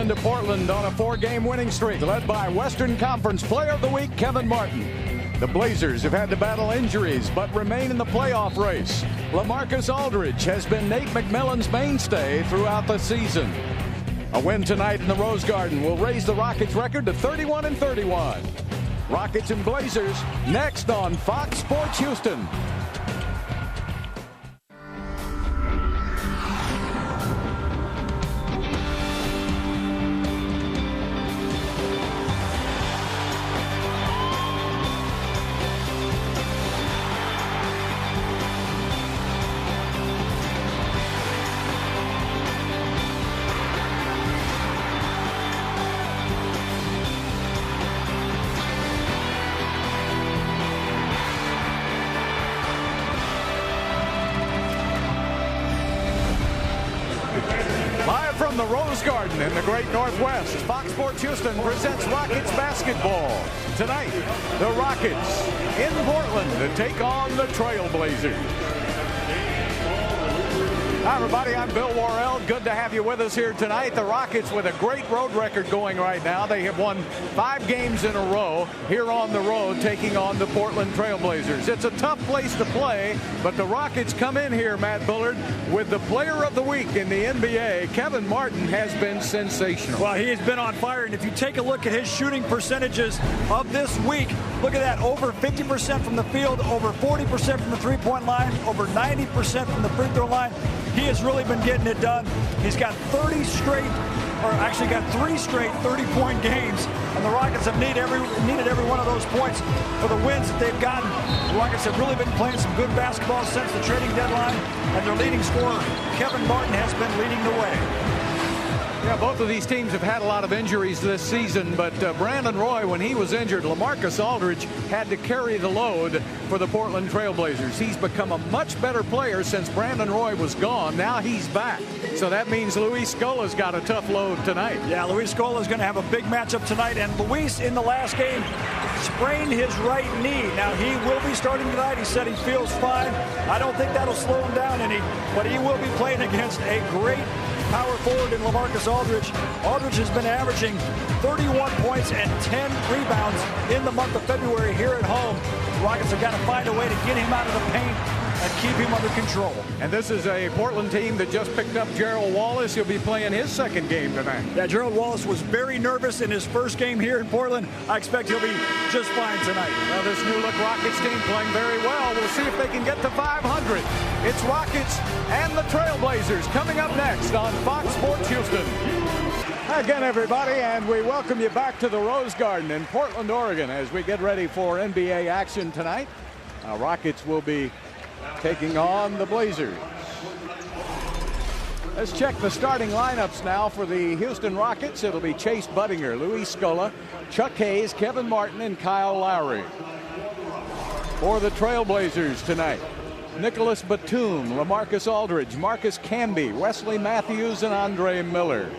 into Portland on a 4-game winning streak, led by Western Conference Player of the Week, Kevin Martin. The Blazers have had to battle injuries, but remain in the playoff race. LaMarcus Aldridge has been Nate McMillan's mainstay throughout the season. A win tonight in the Rose Garden will raise the Rockets' record to 31-31. Rockets and Blazers next on Fox Sports Houston. From the Rose Garden in the Great Northwest, Fox Sports Houston presents Rockets basketball. Tonight, the Rockets in Portland to take on the Trailblazers. Hi, everybody. I'm Bill Worrell. Good to have you with us here tonight. The Rockets with a great road record going right now. They have won 5 games in a row here on the road, taking on the Portland Trailblazers. It's a tough place to play, but the Rockets come in here, Matt Bullard, with the Player of the Week in the NBA. Kevin Martin has been sensational. Well, he has been on fire, and if you take a look at his shooting percentages of this week, look at that. Over 50% from the field, over 40% from the three-point line, over 90% from the free throw line. He has really been getting it done. He's got 3 straight 30-point games, and the Rockets have needed every one of those points for the wins that they've gotten. The Rockets have really been playing some good basketball since the trading deadline, and their leading scorer, Kevin Martin, has been leading the way. Yeah, both of these teams have had a lot of injuries this season, but Brandon Roy, when he was injured, LaMarcus Aldridge had to carry the load for the Portland Trailblazers. He's become a much better player since Brandon Roy was gone. Now he's back. So that means Luis Scola's got a tough load tonight. Yeah, Luis Scola is going to have a big matchup tonight, and Luis in the last game sprained his right knee. Now he will be starting tonight. He said he feels fine. I don't think that'll slow him down any, but he will be playing against a great power forward in LaMarcus Aldridge. Aldridge has been averaging 31 points and 10 rebounds in the month of February here at home. The Rockets have got to find a way to get him out of the paint and keep him under control. And this is a Portland team that just picked up Gerald Wallace. He'll be playing his second game tonight. Yeah, Gerald Wallace was very nervous in his first game here in Portland. I expect he'll be just fine tonight. Well, this new-look Rockets team playing very well. We'll see if they can get to 500. It's Rockets and the Trailblazers coming up next on Fox Sports Houston. Hi again, everybody, and we welcome you back to the Rose Garden in Portland, Oregon, as we get ready for NBA action tonight. Rockets will be taking on the Blazers. Let's check the starting lineups now for the Houston Rockets. It'll be Chase Budinger, Luis Scola, Chuck Hayes, Kevin Martin, and Kyle Lowry. For the Trailblazers tonight, Nicholas Batum, LaMarcus Aldridge, Marcus Camby, Wesley Matthews, and Andre Miller.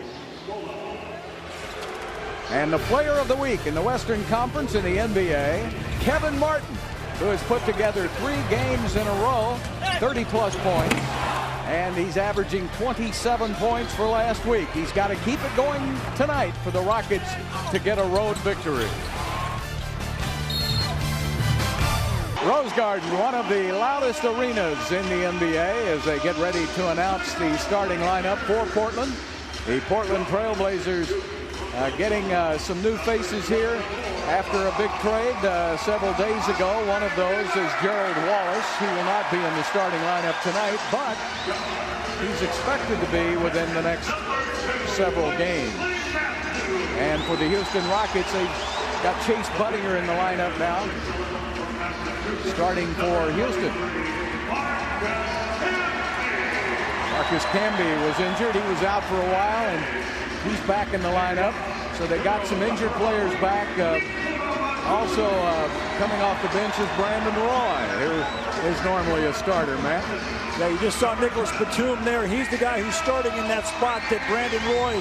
And the Player of the Week in the Western Conference in the NBA, Kevin Martin, who has put together 3 games in a row, 30-plus points, and he's averaging 27 points for last week. He's got to keep it going tonight for the Rockets to get a road victory. Rose Garden, one of the loudest arenas in the NBA, as they get ready to announce the starting lineup for Portland. The Portland Trailblazers getting some new faces here after a big trade several days ago. One of those is Gerald Wallace. He will not be in the starting lineup tonight, but he's expected to be within the next several games. And for the Houston Rockets, they've got Chase Budinger in the lineup now, starting for Houston. Marcus Camby was injured. He was out for a while, and he's back in the lineup. So they got some injured players back. Also coming off the bench is Brandon Roy, who is normally a starter, Matt. Yeah, you just saw Nicholas Batum there. He's the guy who's starting in that spot that Brandon Roy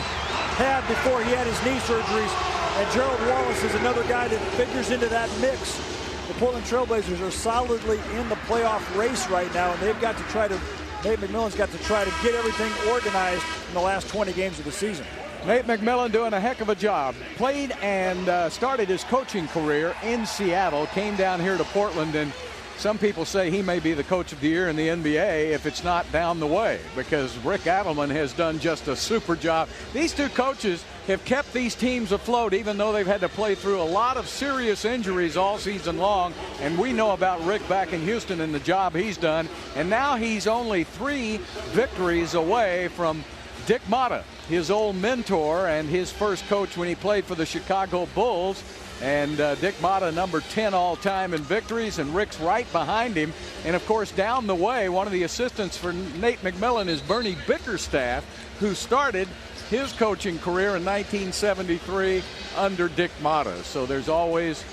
had before he had his knee surgeries. And Gerald Wallace is another guy that figures into that mix. The Portland Trailblazers are solidly in the playoff race right now, and they've got to try to, Nate McMillan's got to try to get everything organized in the last 20 games of the season. Nate McMillan doing a heck of a job. Played and started his coaching career in Seattle, came down here to Portland, and some people say he may be the coach of the year in the NBA if it's not down the way, because Rick Adelman has done just a super job. These two coaches have kept these teams afloat, even though they've had to play through a lot of serious injuries all season long. And we know about Rick back in Houston and the job he's done. And now he's only 3 victories away from Dick Motta, his old mentor and his first coach when he played for the Chicago Bulls. And Dick Motta, number 10 all-time in victories, and Rick's right behind him. And, of course, down the way, one of the assistants for Nate McMillan is Bernie Bickerstaff, who started his coaching career in 1973 under Dick Motta. So there's always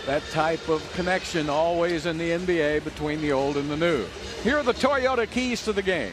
that type of connection always in the NBA between the old and the new. Here are the Toyota keys to the game.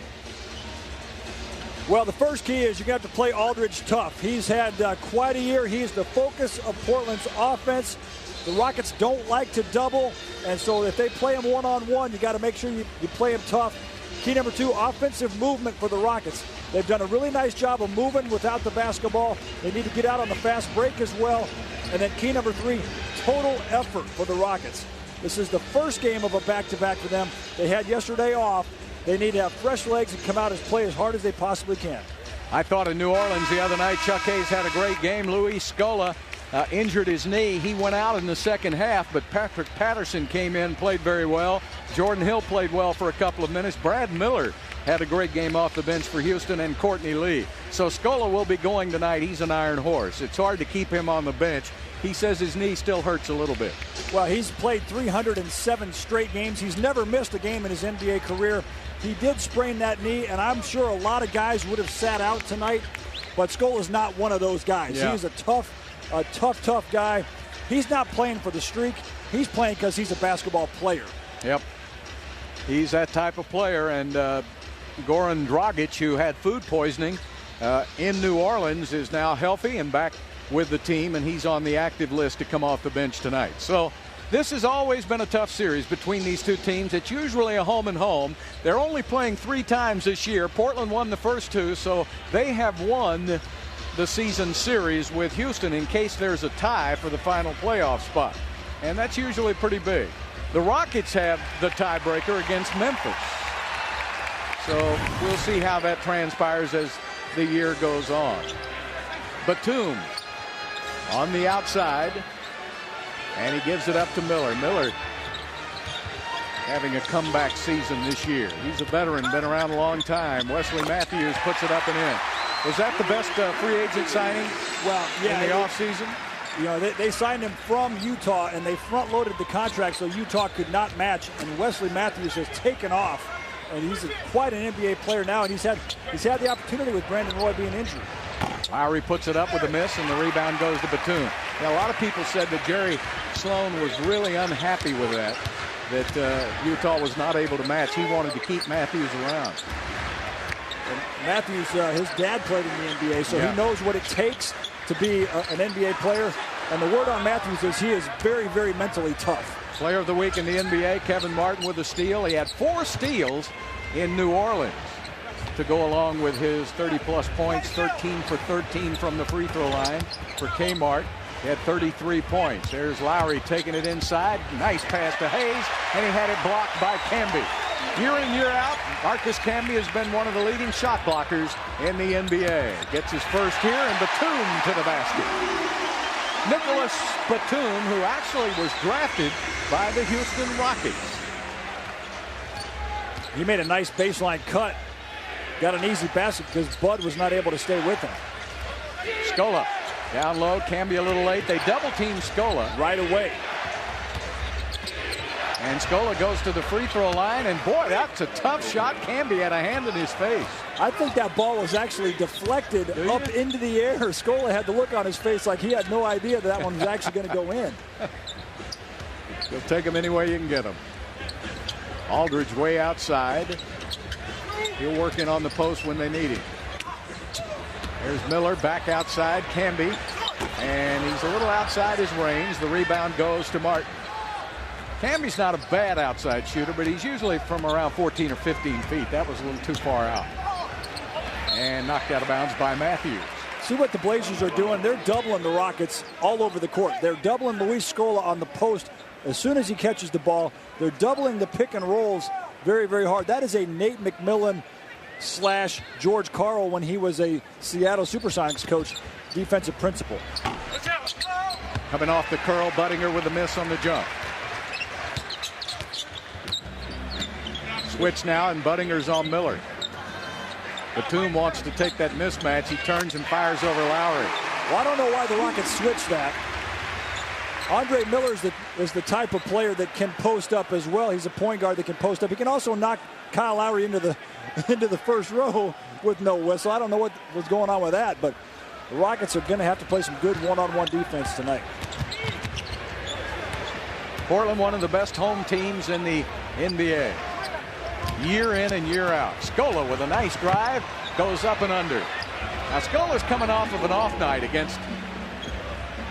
Well, the first key is you're going to have to play Aldridge tough. He's had quite a year. He's the focus of Portland's offense. The Rockets don't like to double, and so if they play him one-on-one, you got to make sure you play him tough. Key number 2, offensive movement for the Rockets. They've done a really nice job of moving without the basketball. They need to get out on the fast break as well. And then key number 3, total effort for the Rockets. This is the first game of a back-to-back for them. They had yesterday off. They need to have fresh legs and come out and play as hard as they possibly can. I thought in New Orleans the other night, Chuck Hayes had a great game. Luis Scola injured his knee. He went out in the second half, but Patrick Patterson came in, played very well. Jordan Hill played well for a couple of minutes. Brad Miller had a great game off the bench for Houston, and Courtney Lee. So Scola will be going tonight. He's an iron horse. It's hard to keep him on the bench. He says his knee still hurts a little bit. Well, he's played 307 straight games. He's never missed a game in his NBA career. He did sprain that knee, and I'm sure a lot of guys would have sat out tonight, but Scola's not one of those guys. Yeah. He's a tough guy. He's not playing for the streak. He's playing because he's a basketball player. Yep. He's that type of player, and Goran Dragic, who had food poisoning in New Orleans, is now healthy and back with the team, and he's on the active list to come off the bench tonight. So this has always been a tough series between these two teams. It's usually a home and home. They're only playing 3 times this year. Portland won the first 2, so they have won the season series with Houston in case there's a tie for the final playoff spot. And that's usually pretty big. The Rockets have the tiebreaker against Memphis. So we'll see how that transpires as the year goes on. Batum on the outside, and he gives it up to Miller. Miller having a comeback season this year. He's a veteran, been around a long time. Wesley Matthews puts it up and in. Was that the best free agent signing in the offseason? You know, they signed him from Utah, and they front-loaded the contract so Utah could not match. And Wesley Matthews has taken off, and he's quite an NBA player now. And he's had the opportunity with Brandon Roy being injured. Lowry puts it up with a miss, and the rebound goes to Batum. Now, a lot of people said that Jerry Sloan was really unhappy with that Utah was not able to match. He wanted to keep Matthews around. And Matthews, his dad played in the NBA, so he knows what it takes to be an NBA player. And the word on Matthews is he is very, very mentally tough. Player of the week in the NBA, Kevin Martin with a steal. He had 4 steals in New Orleans to go along with his 30-plus points, 13 for 13 from the free throw line for Kmart. He had 33 points. There's Lowry taking it inside. Nice pass to Hayes, and he had it blocked by Camby. Year in, year out, Marcus Camby has been one of the leading shot blockers in the NBA. Gets his first here, and Batum to the basket. Nicholas Batum, who actually was drafted by the Houston Rockets. He made a nice baseline cut. Got an easy basket because Bud was not able to stay with him. Scola down low. Camby a little late. They double team Scola right away. And Scola goes to the free throw line, and boy, that's a tough shot. Camby had a hand in his face. I think that ball was actually deflected up into the air. Scola had the look on his face like he had no idea that one was actually going to go in. You'll take him any way you can get him. Aldridge way outside. He'll work in on the post when they need him. There's Miller back outside. Camby, and he's a little outside his range. The rebound goes to Martin. Camby's not a bad outside shooter, but he's usually from around 14 or 15 feet. That was a little too far out. And knocked out of bounds by Matthews. See what the Blazers are doing. They're doubling the Rockets all over the court. They're doubling Luis Scola on the post as soon as he catches the ball. They're doubling the pick and rolls very, very hard. That is a Nate McMillan / George Karl when he was a Seattle Supersonics coach, defensive principal. Coming off the curl, Budinger with a miss on the jump. Switch now, and Budinger's on Miller. Batum wants to take that mismatch. He turns and fires over Lowry. Well, I don't know why the Rockets switched that. Andre Miller is the type of player that can post up as well. He's a point guard that can post up. He can also knock Kyle Lowry into the first row with no whistle. I don't know what was going on with that, but the Rockets are going to have to play some good one-on-one defense tonight. Portland, one of the best home teams in the NBA. Year in and year out. Scola with a nice drive, goes up and under. Now Scola's coming off of an off night against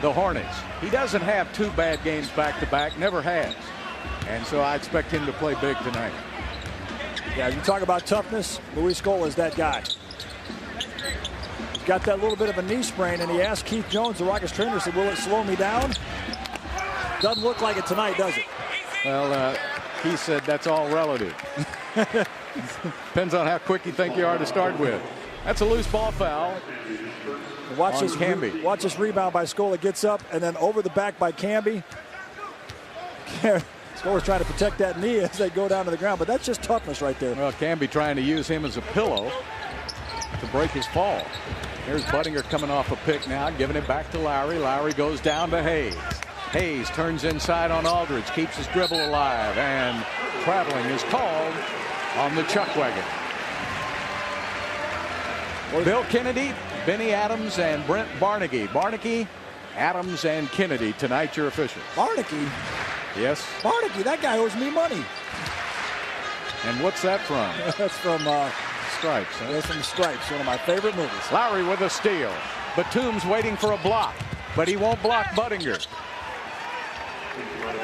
the Hornets. He doesn't have 2 bad games back-to-back, never has. And so I expect him to play big tonight. Yeah, you talk about toughness, Luis Scola is that guy. He's got that little bit of a knee sprain, and he asked Keith Jones, the Rockets trainer, said, will it slow me down? Doesn't look like it tonight, does it? Well, he said that's all relative. Depends on how quick you think you are to start with. That's a loose ball foul. Watch this Camby. Watch this rebound by Scola. Gets up and then over the back by Camby. Scola's trying to protect that knee as they go down to the ground, but that's just toughness right there. Well, Camby trying to use him as a pillow to break his fall. Here's Budinger coming off a pick now, giving it back to Lowry. Lowry goes down to Hayes. Hayes turns inside on Aldridge, keeps his dribble alive, and traveling is called on the chuck wagon. Bill Kennedy, Benny Adams, and Brent Barnagy. Barnagy, Adams, and Kennedy tonight your officials. Barnagy? Yes. Barnagy, that guy owes me money. And what's that from? That's from Stripes. Huh? That's from Stripes, one of my favorite movies. Lowry with a steal. Batum's waiting for a block, but he won't block Budinger.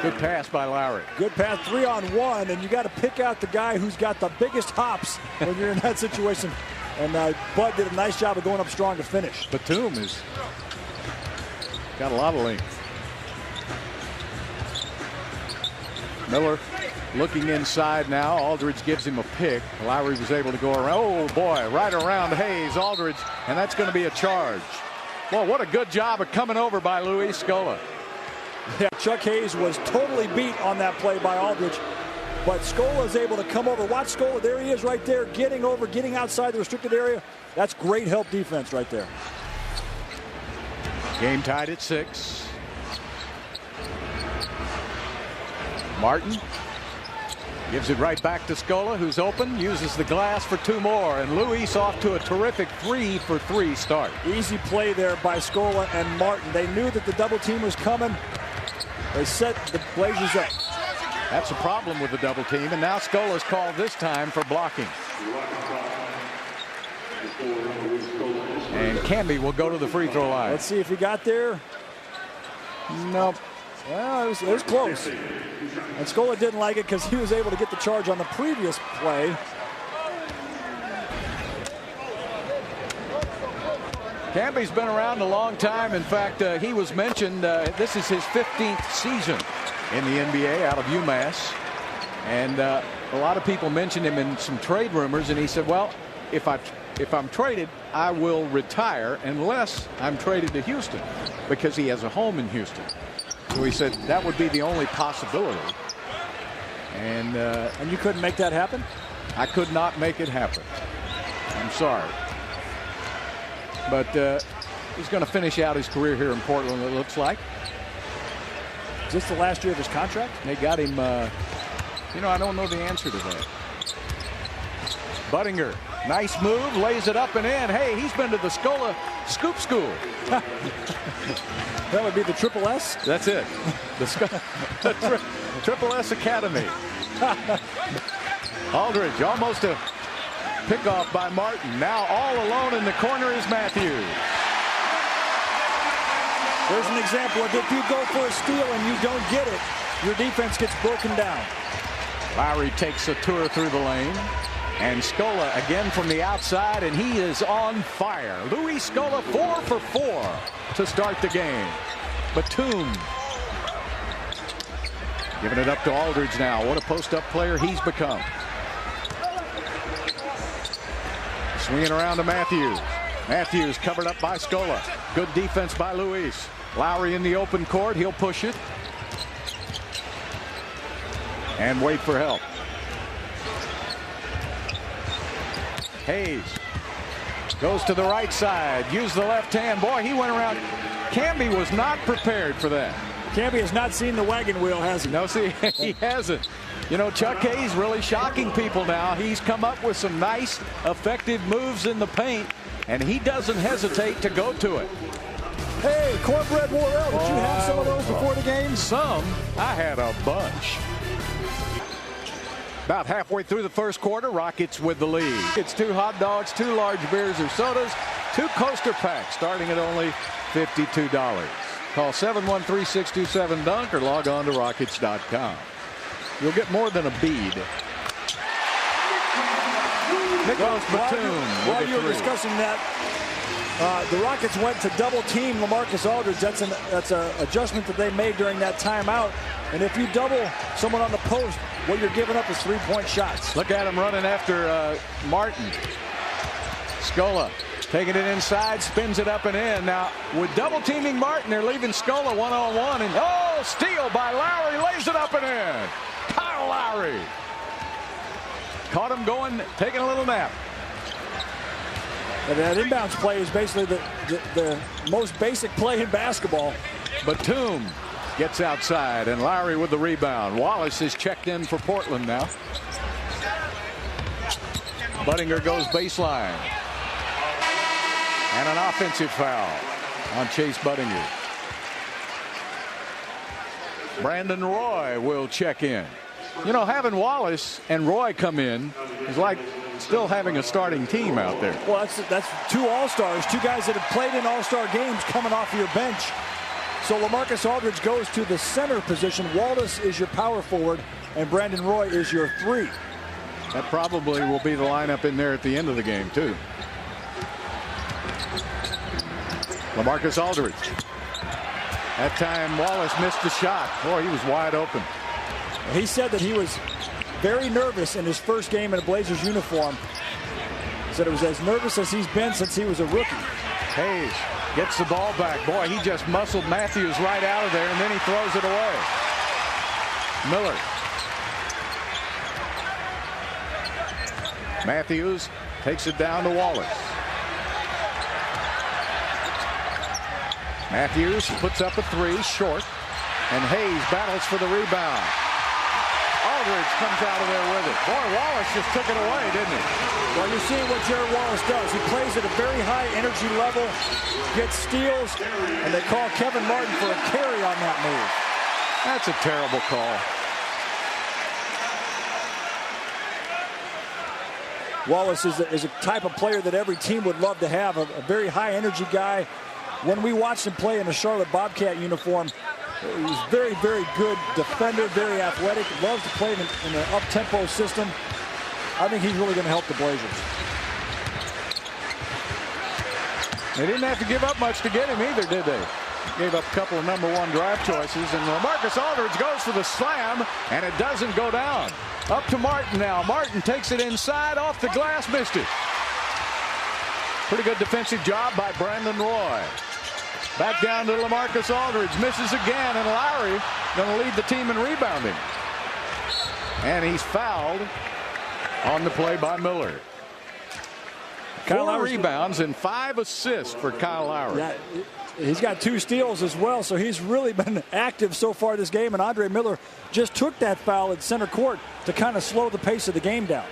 Good pass by Lowry. Good pass, 3-on-1, and you got to pick out the guy who's got the biggest hops when you're in that situation. And Bud did a nice job of going up strong to finish. Batum has got a lot of length. Miller looking inside now. Aldridge gives him a pick. Lowry was able to go around. Oh, boy, right around Hayes, Aldridge, and that's going to be a charge. Well, what a good job of coming over by Luis Scola. Yeah, Chuck Hayes was totally beat on that play by Aldridge. But Scola is able to come over. Watch Scola. There he is right there, getting over, getting outside the restricted area. That's great help defense right there. Game tied at 6. Martin gives it right back to Scola, who's open, uses the glass for 2 more. And Luis off to a terrific 3-for-3 start. Easy play there by Scola and Martin. They knew that the double team was coming. They set the Blazers up. That's a problem with the double team, and now Scola's called this time for blocking. And Camby will go to the free throw line. Let's see if he got there. Nope. Well, it was close. And Scola didn't like it because he was able to get the charge on the previous play. Camby's been around a long time. In fact, he was mentioned, this is his 15th season in the NBA out of UMass. And a lot of people mentioned him in some trade rumors, and he said, well, if I'm traded, I will retire unless I'm traded to Houston, because he has a home in Houston. So he said that would be the only possibility. And you couldn't make that happen? I could not make it happen. I'm sorry. But he's going to finish out his career here in Portland, it looks like. Is this the last year of his contract? They got him, you know, I don't know the answer to that. Budinger, nice move, lays it up and in. Hey, he's been to the Scola Scoop School. That would be the Triple S? That's it. The Triple S Academy. Aldridge, almost a pickoff by Martin. Now all alone in the corner is Matthews. There's an example of if you go for a steal and you don't get it, your defense gets broken down. Lowry takes a tour through the lane. And Scola again from the outside, and he is on fire. Luis Scola 4 for 4 to start the game. Batum giving it up to Aldridge now. What a post-up player he's become. Swinging around to Matthews. Matthews covered up by Scola. Good defense by Luis. Lowry in the open court. He'll push it. And wait for help. Hayes goes to the right side. Use the left hand. Boy, he went around. Camby was not prepared for that. Camby has not seen the wagon wheel, has he? No, see, he hasn't. You know, Chuck Hayes really shocking people now. He's come up with some nice, effective moves in the paint, and he doesn't hesitate to go to it. Hey, Cornbread Warrell, did you have some of those before the game? Some. I had a bunch. About halfway through the first quarter, Rockets with the lead. It's 2 hot dogs, 2 large beers or sodas, 2 coaster packs starting at only $52. Call 713-627-DUNK or log on to Rockets.com. You'll get more than a bead. Nicholas Batum. While you were discussing that, the Rockets went to double team LaMarcus Aldridge. That's an adjustment that they made during that timeout. And if you double someone on the post, what you're giving up is 3-point shots. Look at him running after Martin. Scola taking it inside, spins it up and in. Now, with double teaming Martin, they're leaving Scola one-on-one. And oh, steal by Lowry, lays it up and in. Kyle Lowry. Caught him going, taking a little nap. And that inbounds play is basically the most basic play in basketball. Batum gets outside, and Lowry with the rebound. Wallace is checked in for Portland now. Budinger goes baseline. And an offensive foul on Chase Budinger. Brandon Roy will check in. You know, having Wallace and Roy come in is like still having a starting team out there. Well, that's 2 all-stars, 2 guys that have played in all-star games coming off your bench. So LaMarcus Aldridge goes to the center position. Wallace is your power forward, and Brandon Roy is your 3. That probably will be the lineup in there at the end of the game, too. LaMarcus Aldridge. That time Wallace missed the shot. Boy, he was wide open. He said that he was very nervous in his first game in a Blazers uniform. He said it was as nervous as he's been since he was a rookie. Hayes gets the ball back. Boy, he just muscled Matthews right out of there, and then he throws it away. Miller. Matthews takes it down to Wallace. Matthews puts up a 3, short, and Hayes battles for the rebound. Aldridge comes out of there with it. Boy, Wallace just took it away, didn't he? Well, you're seeing what Jared Wallace does. He plays at a very high energy level, gets steals, and they call Kevin Martin for a carry on that move. That's a terrible call. Wallace is a type of player that every team would love to have, a very high energy guy. When we watched him play in a Charlotte Bobcat uniform, he's very, very good defender, very athletic, loves to play in an up-tempo system. I think he's really going to help the Blazers. They didn't have to give up much to get him either, did they? Gave up a couple of #1 draft choices, and LaMarcus Aldridge goes for the slam, and it doesn't go down. Up to Martin now. Martin takes it inside, off the glass, missed it. Pretty good defensive job by Brandon Roy. Back down to LaMarcus Aldridge, misses again, and Lowry going to lead the team in rebounding. And he's fouled on the play by Miller. 4 rebounds and 5 assists for Kyle Lowry. Yeah, he's got 2 steals as well, so he's really been active so far this game, and Andre Miller just took that foul at center court to kind of slow the pace of the game down.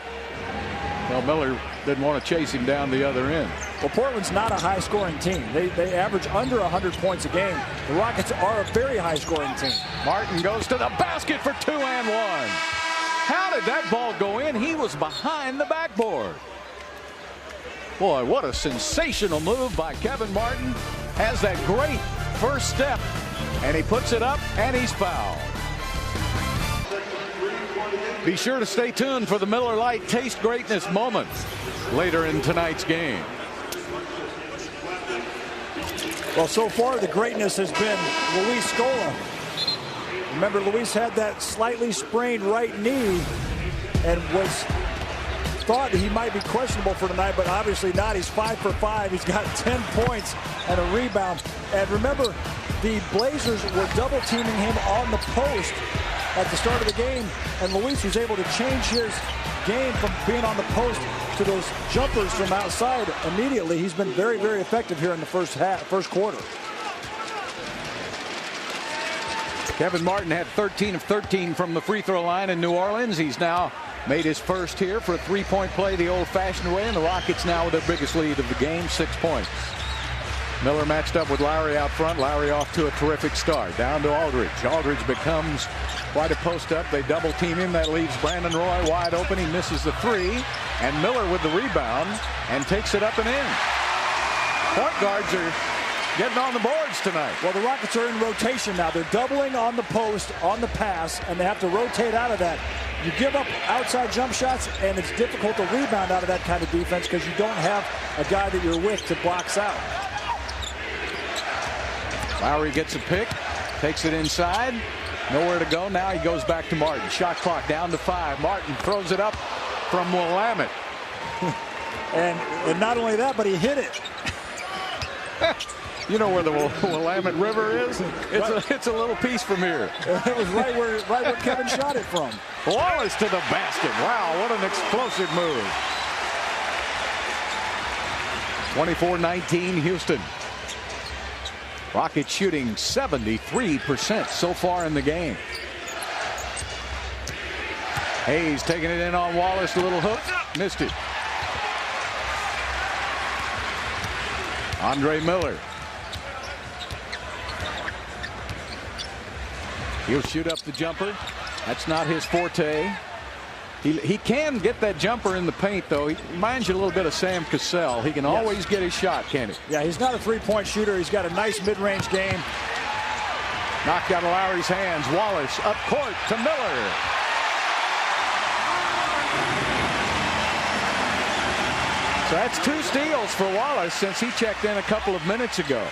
Well, Miller didn't want to chase him down the other end. Well, Portland's not a high-scoring team. They average under 100 points a game. The Rockets are a very high-scoring team. Martin goes to the basket for 2 and 1. How did that ball go in? He was behind the backboard. Boy, what a sensational move by Kevin Martin. Has that great first step, and he puts it up, and he's fouled. Be sure to stay tuned for the Miller Lite Taste Greatness moment later in tonight's game. Well, so far the greatness has been Luis Scola. Remember, Luis had that slightly sprained right knee and was thought he might be questionable for tonight, but obviously not. He's 5 for 5. He's got 10 points and a rebound. And remember, the Blazers were double teaming him on the post at the start of the game, and Luis was able to change his game from being on the post to those jumpers from outside immediately. He's been very, very effective here in the first quarter. Kevin Martin had 13 of 13 from the free throw line in New Orleans. He's now made his first here for a three-point play the old-fashioned way, and the Rockets now with their biggest lead of the game, 6 points. Miller matched up with Lowry out front. Lowry off to a terrific start. Down to Aldridge. Aldridge becomes quite a post-up. They double-team him. That leaves Brandon Roy wide open. He misses the three. And Miller with the rebound and takes it up and in. Point guards are getting on the boards tonight. Well, the Rockets are in rotation now. They're doubling on the post, on the pass, and they have to rotate out of that. You give up outside jump shots, and it's difficult to rebound out of that kind of defense because you don't have a guy that you're with to box out. Lowry gets a pick, takes it inside. Nowhere to go. Now he goes back to Martin. Shot clock down to 5. Martin throws it up from Willamette. and not only that, but he hit it. You know where the Willamette River is? It's a little piece from here. It was right where Kevin shot it from. Wallace to the basket. Wow, what an explosive move. 24-19 Houston. Rockets shooting 73% so far in the game. Hayes taking it in on Wallace. A little hook. Missed it. Andre Miller. He'll shoot up the jumper. That's not his forte. He can get that jumper in the paint, though. He reminds you a little bit of Sam Cassell. He can always get his shot, can't he? Yeah, he's not a three-point shooter. He's got a nice mid-range game. Knocked out of Lowry's hands. Wallace up court to Miller. So that's 2 steals for Wallace since he checked in a couple of minutes ago.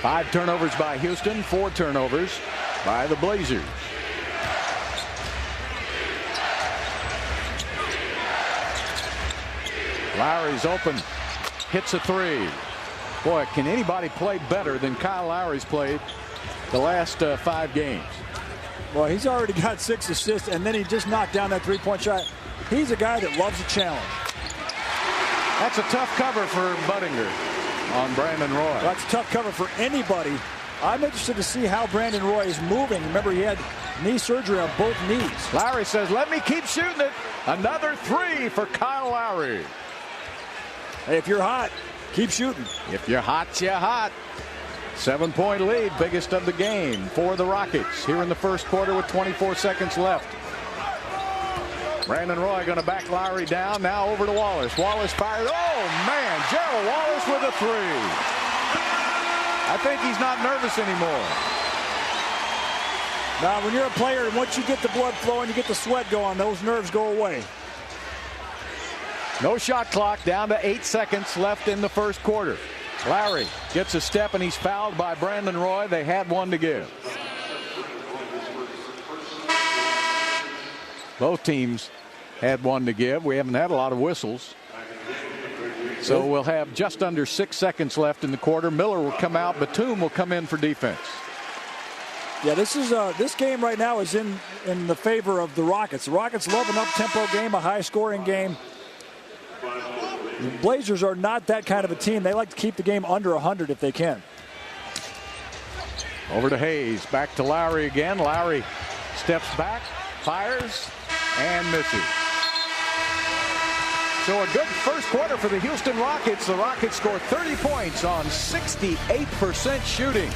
5 turnovers by Houston, 4 turnovers by the Blazers. Lowry's open, hits a 3. Boy, can anybody play better than Kyle Lowry's played the last 5 games? Well, he's already got 6 assists, and then he just knocked down that three-point shot. He's a guy that loves a challenge. That's a tough cover for Budinger on Brandon Roy. That's a tough cover for anybody. I'm interested to see how Brandon Roy is moving. Remember, he had knee surgery on both knees. Lowry says, let me keep shooting it. Another 3 for Kyle Lowry. Hey, if you're hot, keep shooting. If you're hot, you're hot. 7-point lead, biggest of the game for the Rockets here in the first quarter with 24 seconds left. Brandon Roy going to back Lowry down. Now over to Wallace. Wallace fired. Oh, man. Gerald Wallace with a 3. I think he's not nervous anymore. Now, when you're a player, once you get the blood flowing, you get the sweat going, those nerves go away. No shot clock, down to 8 seconds left in the first quarter. Lowry gets a step, and he's fouled by Brandon Roy. They had 1 to give. Both teams had 1 to give. We haven't had a lot of whistles. So we'll have just under 6 seconds left in the quarter. Miller will come out. Batum will come in for defense. Yeah, this game right now is in the favor of the Rockets. The Rockets love an up-tempo game, a high-scoring game. The Blazers are not that kind of a team. They like to keep the game under 100 if they can. Over to Hayes. Back to Lowry again. Lowry steps back, fires, and misses. So a good first quarter for the Houston Rockets. The Rockets score 30 points on 68% shooting.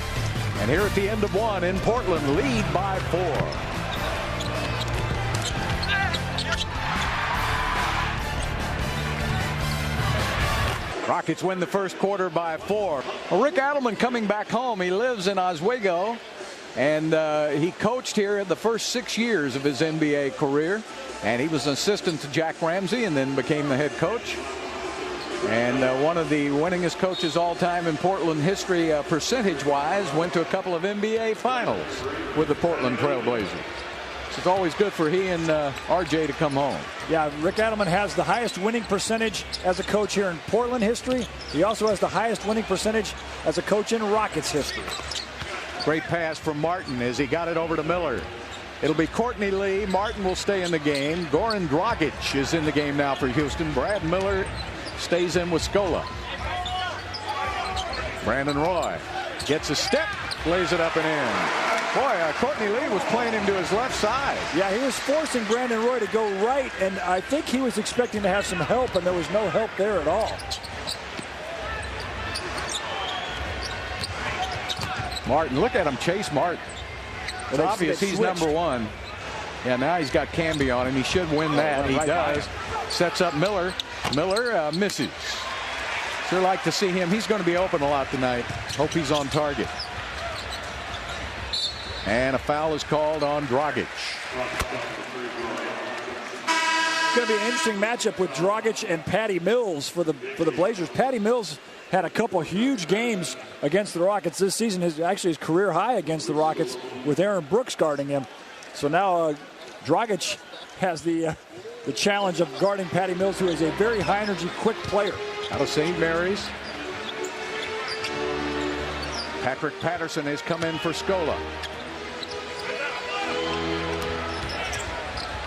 And here at the end of 1 in Portland, lead by 4. Rockets win the first quarter by 4. Well, Rick Adelman coming back home. He lives in Oswego. And he coached here the first 6 years of his NBA career. And he was an assistant to Jack Ramsey and then became the head coach. And one of the winningest coaches all time in Portland history, percentage-wise, went to a couple of NBA finals with the Portland Trail Blazers. So it's always good for he and RJ to come home. Yeah, Rick Adelman has the highest winning percentage as a coach here in Portland history. He also has the highest winning percentage as a coach in Rockets history. Great pass from Martin as he got it over to Miller. It'll be Courtney Lee. Martin will stay in the game. Goran Dragic is in the game now for Houston. Brad Miller stays in with Scola. Brandon Roy gets a step, lays it up and in. Boy, Courtney Lee was playing him to his left side. Yeah, he was forcing Brandon Roy to go right, and I think he was expecting to have some help, and there was no help there at all. Martin, look at him chase Martin. It's obvious he's number one. Yeah, now he's got Camby on him. He should win that. He does. Sets up Miller. Miller misses. Sure like to see him. He's going to be open a lot tonight. Hope he's on target. And a foul is called on Dragic. It's going to be an interesting matchup with Dragic and Patty Mills for the Blazers. Patty Mills had a couple huge games against the Rockets this season. Actually his career high against the Rockets with Aaron Brooks guarding him. So now Dragic has the challenge of guarding Patty Mills, who is a very high energy, quick player. Out of St. Mary's, Patrick Patterson has come in for Scola.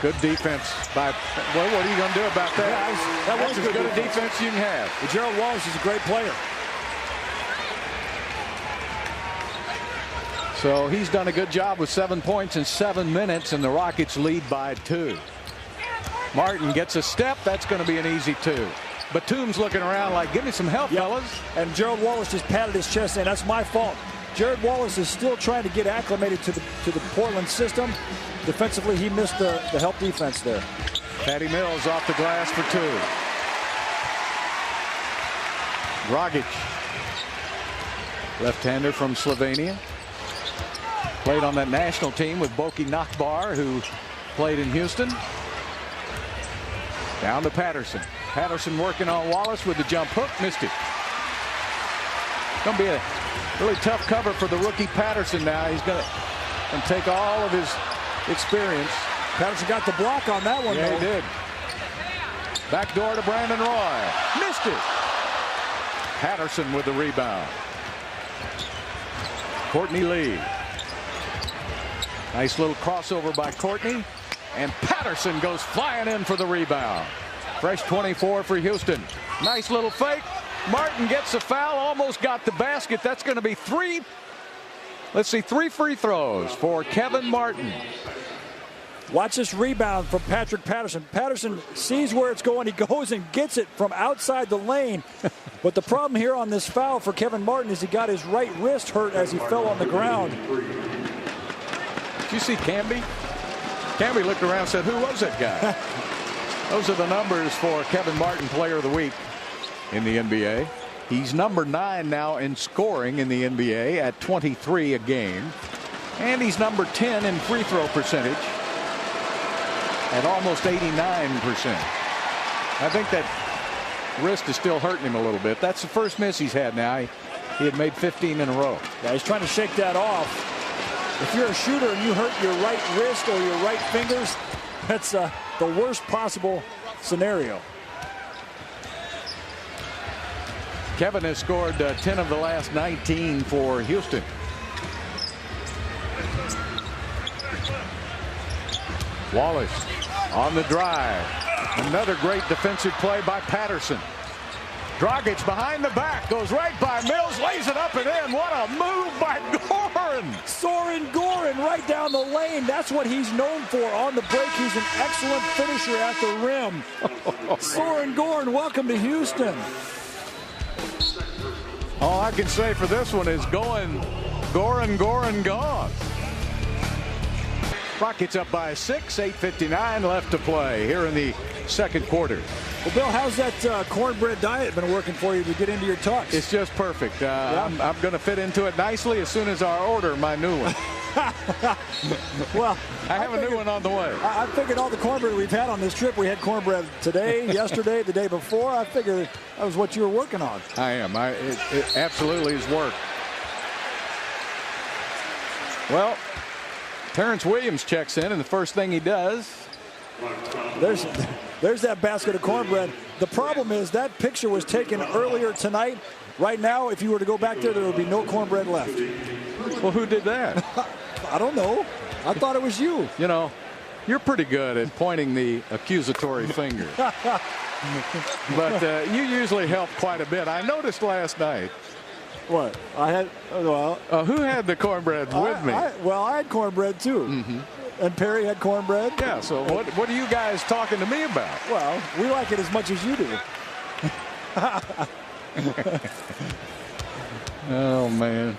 Good defense by, well, what are you going to do about that? Yeah, that was as good a defense you can have. But Gerald Wallace is a great player. So he's done a good job with 7 points in 7 minutes, and the Rockets lead by 2. Martin gets a step. That's going to be an easy 2. Batum's looking around like, give me some help, fellas. And Gerald Wallace just patted his chest saying, that's my fault. Jared Wallace is still trying to get acclimated to the Portland system. Defensively, he missed the help defense there. Patty Mills off the glass for 2. Dragic, left-hander from Slovenia. Played on that national team with Boki Nakbar, who played in Houston. Down to Patterson. Patterson working on Wallace with the jump hook. Missed it. Going to be a really tough cover for the rookie Patterson now. He's going to take all of his experience. Patterson got the block on that one. Yeah, though. he did. Back door to Brandon Roy. Missed it. Patterson with the rebound. Courtney Lee. Nice little crossover by Courtney. And Patterson goes flying in for the rebound. Fresh 24 for Houston. Nice little fake. Martin gets a foul. Almost got the basket. That's going to be 3. Let's see, 3 free throws for Kevin Martin. Watch this rebound from Patrick Patterson. Patterson sees where it's going. He goes and gets it from outside the lane. But the problem here on this foul for Kevin Martin is he got his right wrist hurt as he fell on the ground. Did you see Camby? Camby looked around and said, who was that guy? Those are the numbers for Kevin Martin, Player of the Week in the NBA. He's number 9 now in scoring in the NBA at 23 a game. And he's number 10 in free throw percentage at almost 89%. I think that wrist is still hurting him a little bit. That's the first miss he's had now. He had made 15 in a row. Yeah, he's trying to shake that off. If you're a shooter and you hurt your right wrist or your right fingers, that's the worst possible scenario. Kevin has scored 10 of the last 19 for Houston. Wallace on the drive. Another great defensive play by Patterson. Dragic behind the back, goes right by Mills, lays it up and in. What a move by Goran. Soren Goran right down the lane. That's what he's known for on the break. He's an excellent finisher at the rim. Soren Goran, welcome to Houston. All I can say for this one is going Goran gone. Rockets up by 6, 8:59 left to play here in the second quarter. Well, Bill, how's that cornbread diet been working for you to get into your talks? It's just perfect. I'm going to fit into it nicely as soon as I order my new one. Well, I have a new one on the way. I figured all the cornbread we've had on this trip, we had cornbread today, yesterday, the day before. I figured that was what you were working on. I am. It absolutely has worked. Well, Terrence Williams checks in, and the first thing he does. There's that basket of cornbread. The problem is that picture was taken earlier tonight. Right now, if you were to go back there would be no cornbread left. Well, who did that? I don't know. I thought it was you. You know, you're pretty good at pointing the accusatory finger. But you usually help quite a bit. I noticed last night. What? I had, well. Who had the cornbread with me? I had cornbread too. Mm-hmm. And Perry had cornbread. Yeah, so what are you guys talking to me about? Well, we like it as much as you do. Oh, man.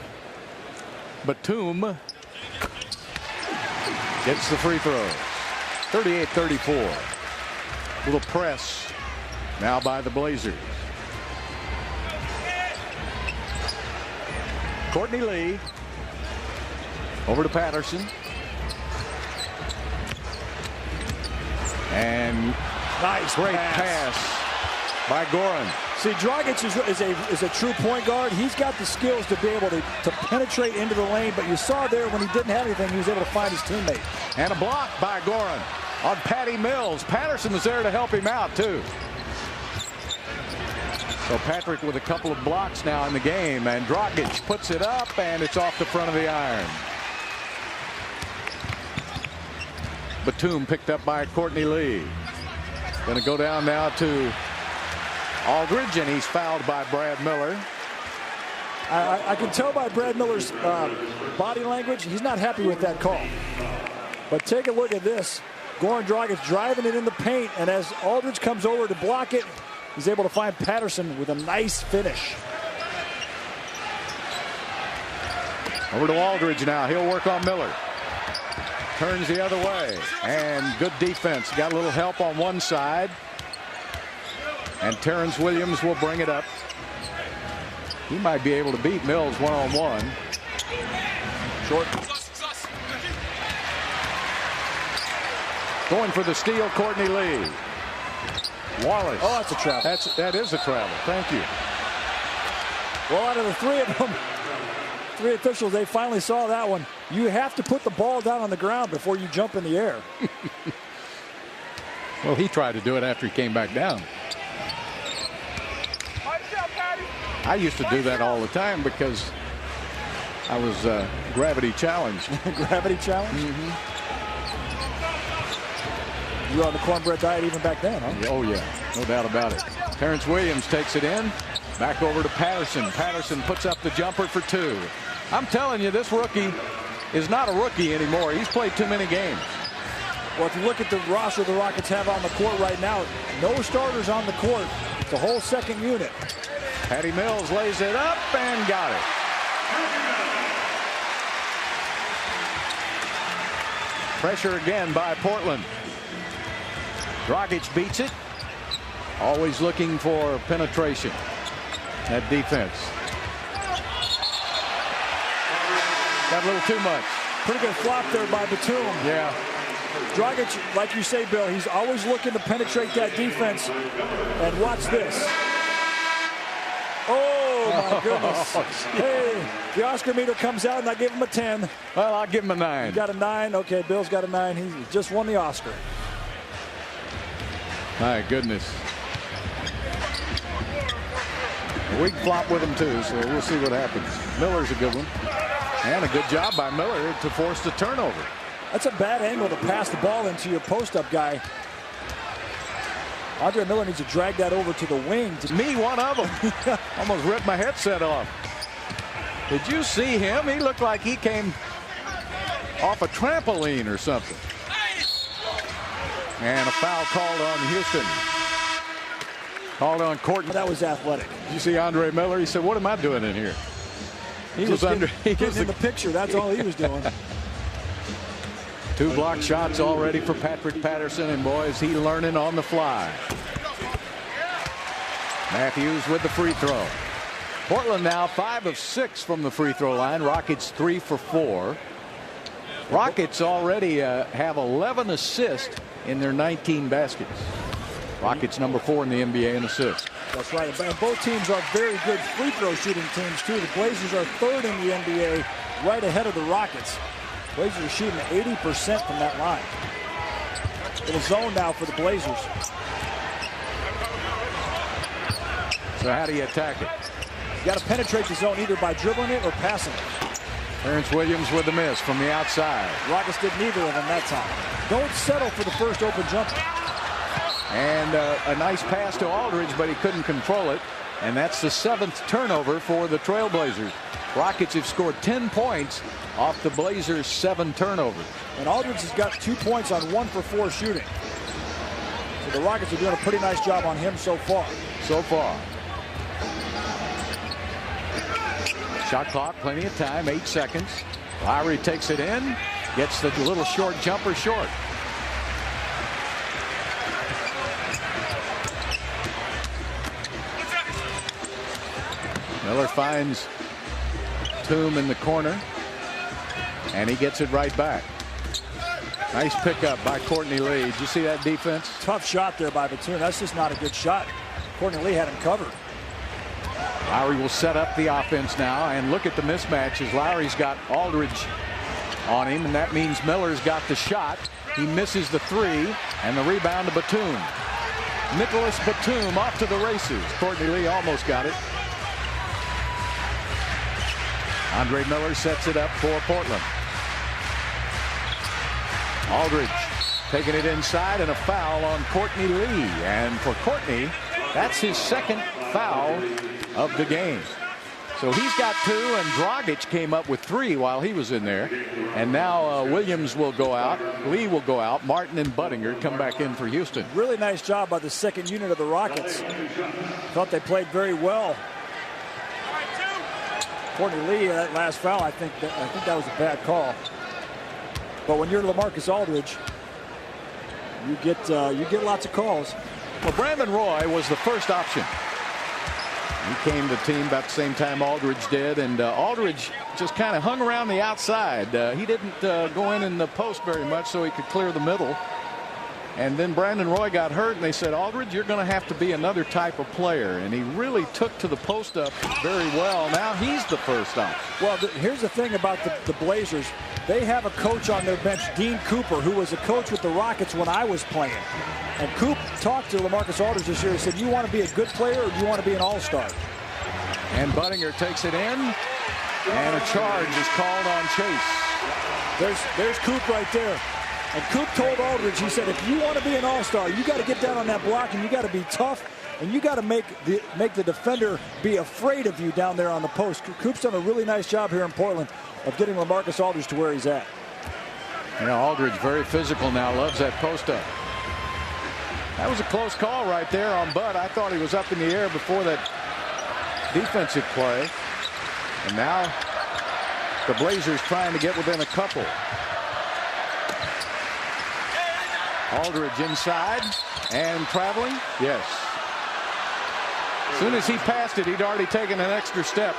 Batum gets the free throw. 38-34. Little press now by the Blazers. Courtney Lee over to Patterson. And nice great pass by Goran. See, Dragic is a true point guard. He's got the skills to be able to penetrate into the lane, but you saw there when he didn't have anything, he was able to find his teammate. And a block by Goran on Patty Mills. Patterson was there to help him out, too. So Patrick with a couple of blocks now in the game, and Dragic puts it up, and it's off the front of the iron. Batum picked up by Courtney Lee. Going to go down now to Aldridge, and he's fouled by Brad Miller. I can tell by Brad Miller's body language, he's not happy with that call. But take a look at this. Goran Dragic driving it in the paint, and as Aldridge comes over to block it, he's able to find Patterson with a nice finish. Over to Aldridge now. He'll work on Miller. Turns the other way, and good defense. Got a little help on one side, and Terrence Williams will bring it up. He might be able to beat Mills one-on-one. Short. Going for the steal, Courtney Lee. Wallace. Oh, that's a travel. That is a travel. Thank you. Well, out of the three of them, three officials, they finally saw that one. You have to put the ball down on the ground before you jump in the air. Well, he tried to do it after he came back down. I used to do that all the time because I was gravity challenged. Gravity challenged? Mm-hmm. You were on the cornbread diet even back then, huh? Oh, yeah. No doubt about it. Terrence Williams takes it in. Back over to Patterson. Patterson puts up the jumper for two. I'm telling you, this rookie is not a rookie anymore. He's played too many games. Well, if you look at the roster the Rockets have on the court right now, no starters on the court. It's a whole second unit. Patty Mills lays it up and got it. Pressure again by Portland. Dragic beats it. Always looking for penetration. That defense. Got a little too much. Pretty good flop there by Batum. Yeah. Dragic, like you say, Bill, he's always looking to penetrate that defense. And watch this. Oh, my goodness. Hey, the Oscar meter comes out, and I give him a 10. Well, I'll give him a 9. You got a 9. Okay, Bill's got a 9. He just won the Oscar. My goodness. We can flop with him, too, so we'll see what happens. Miller's a good one. And a good job by Miller to force the turnover. That's a bad angle to pass the ball into your post-up guy. Andre Miller needs to drag that over to the wing. Me, one of them. Almost ripped my headset off. Did you see him? He looked like he came off a trampoline or something. And a foul called on Houston. Called on Courtney. That was athletic. Did you see Andre Miller? He said, what am I doing in here? He was under. He was in the picture. That's all he was doing. 2 block shots already for Patrick Patterson, and boy, is he learning on the fly. Matthews with the free throw. Portland now 5 of 6 from the free throw line. Rockets 3 for 4. Rockets already have 11 assists in their 19 baskets. Rockets number 4 in the NBA in assists. That's right. And both teams are very good free throw shooting teams too. The Blazers are 3rd in the NBA, right ahead of the Rockets. Blazers are shooting 80% from that line. Little zone now for the Blazers. So how do you attack it? You got to penetrate the zone either by dribbling it or passing it. Terrence Williams with the miss from the outside. Rockets did neither of them that time. Don't settle for the first open jumper. And a nice pass to Aldridge, but he couldn't control it. And that's the 7th turnover for the Trailblazers. Rockets have scored 10 points off the Blazers' 7 turnovers. And Aldridge has got 2 points on 1 for 4 shooting. So the Rockets are doing a pretty nice job on him so far. Shot clock, plenty of time, 8 seconds. Lowry takes it in, gets the little short jumper short. Miller finds Batum in the corner, and he gets it right back. Nice pickup by Courtney Lee. Did you see that defense? Tough shot there by Batum. That's just not a good shot. Courtney Lee had him covered. Lowry will set up the offense now, and look at the mismatch as Lowry's got Aldridge on him, and that means Miller's got the shot. He misses the 3, and the rebound to Batum. Nicholas Batum off to the races. Courtney Lee almost got it. Andre Miller sets it up for Portland. Aldridge taking it inside, and a foul on Courtney Lee. And for Courtney, that's his 2nd foul of the game. So he's got 2, and Dragic came up with 3 while he was in there. And now Williams will go out, Lee will go out, Martin and Buttinger come back in for Houston. Really nice job by the 2nd unit of the Rockets. Thought they played very well. Courtney Lee, that last foul, I think that was a bad call. But when you're LaMarcus Aldridge, you get lots of calls. Well, Brandon Roy was the first option. He came to the team about the same time Aldridge did, and Aldridge just kind of hung around the outside. He didn't go in the post very much, so he could clear the middle. And then Brandon Roy got hurt, and they said, Aldridge, you're going to have to be another type of player. And he really took to the post up very well. Now he's the first option. Well, here's the thing about the Blazers. They have a coach on their bench, Dean Cooper, who was a coach with the Rockets when I was playing. And Coop talked to LaMarcus Aldridge this year. He said, you want to be a good player or do you want to be an all-star? And Buttinger takes it in, and a charge is called on Chase. There's Coop right there. And Coop told Aldridge, he said, if you want to be an all-star, you got to get down on that block, and you got to be tough, and you got to make the defender be afraid of you down there on the post. Coop's done a really nice job here in Portland of getting LaMarcus Aldridge to where he's at. You know, Aldridge very physical now, loves that post up. That was a close call right there on Bud. I thought he was up in the air before that defensive play. And now the Blazers trying to get within a couple. Aldridge inside and traveling. Yes. As soon as he passed it, he'd already taken an extra step.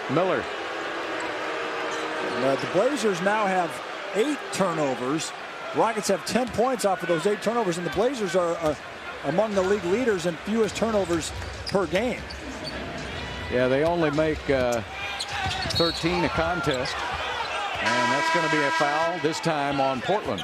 Miller. The Blazers now have 8 turnovers. Rockets have 10 points off of those 8 turnovers, and the Blazers are among the league leaders in fewest turnovers per game. Yeah, they only make 13 a contest, and that's going to be a foul this time on Portland.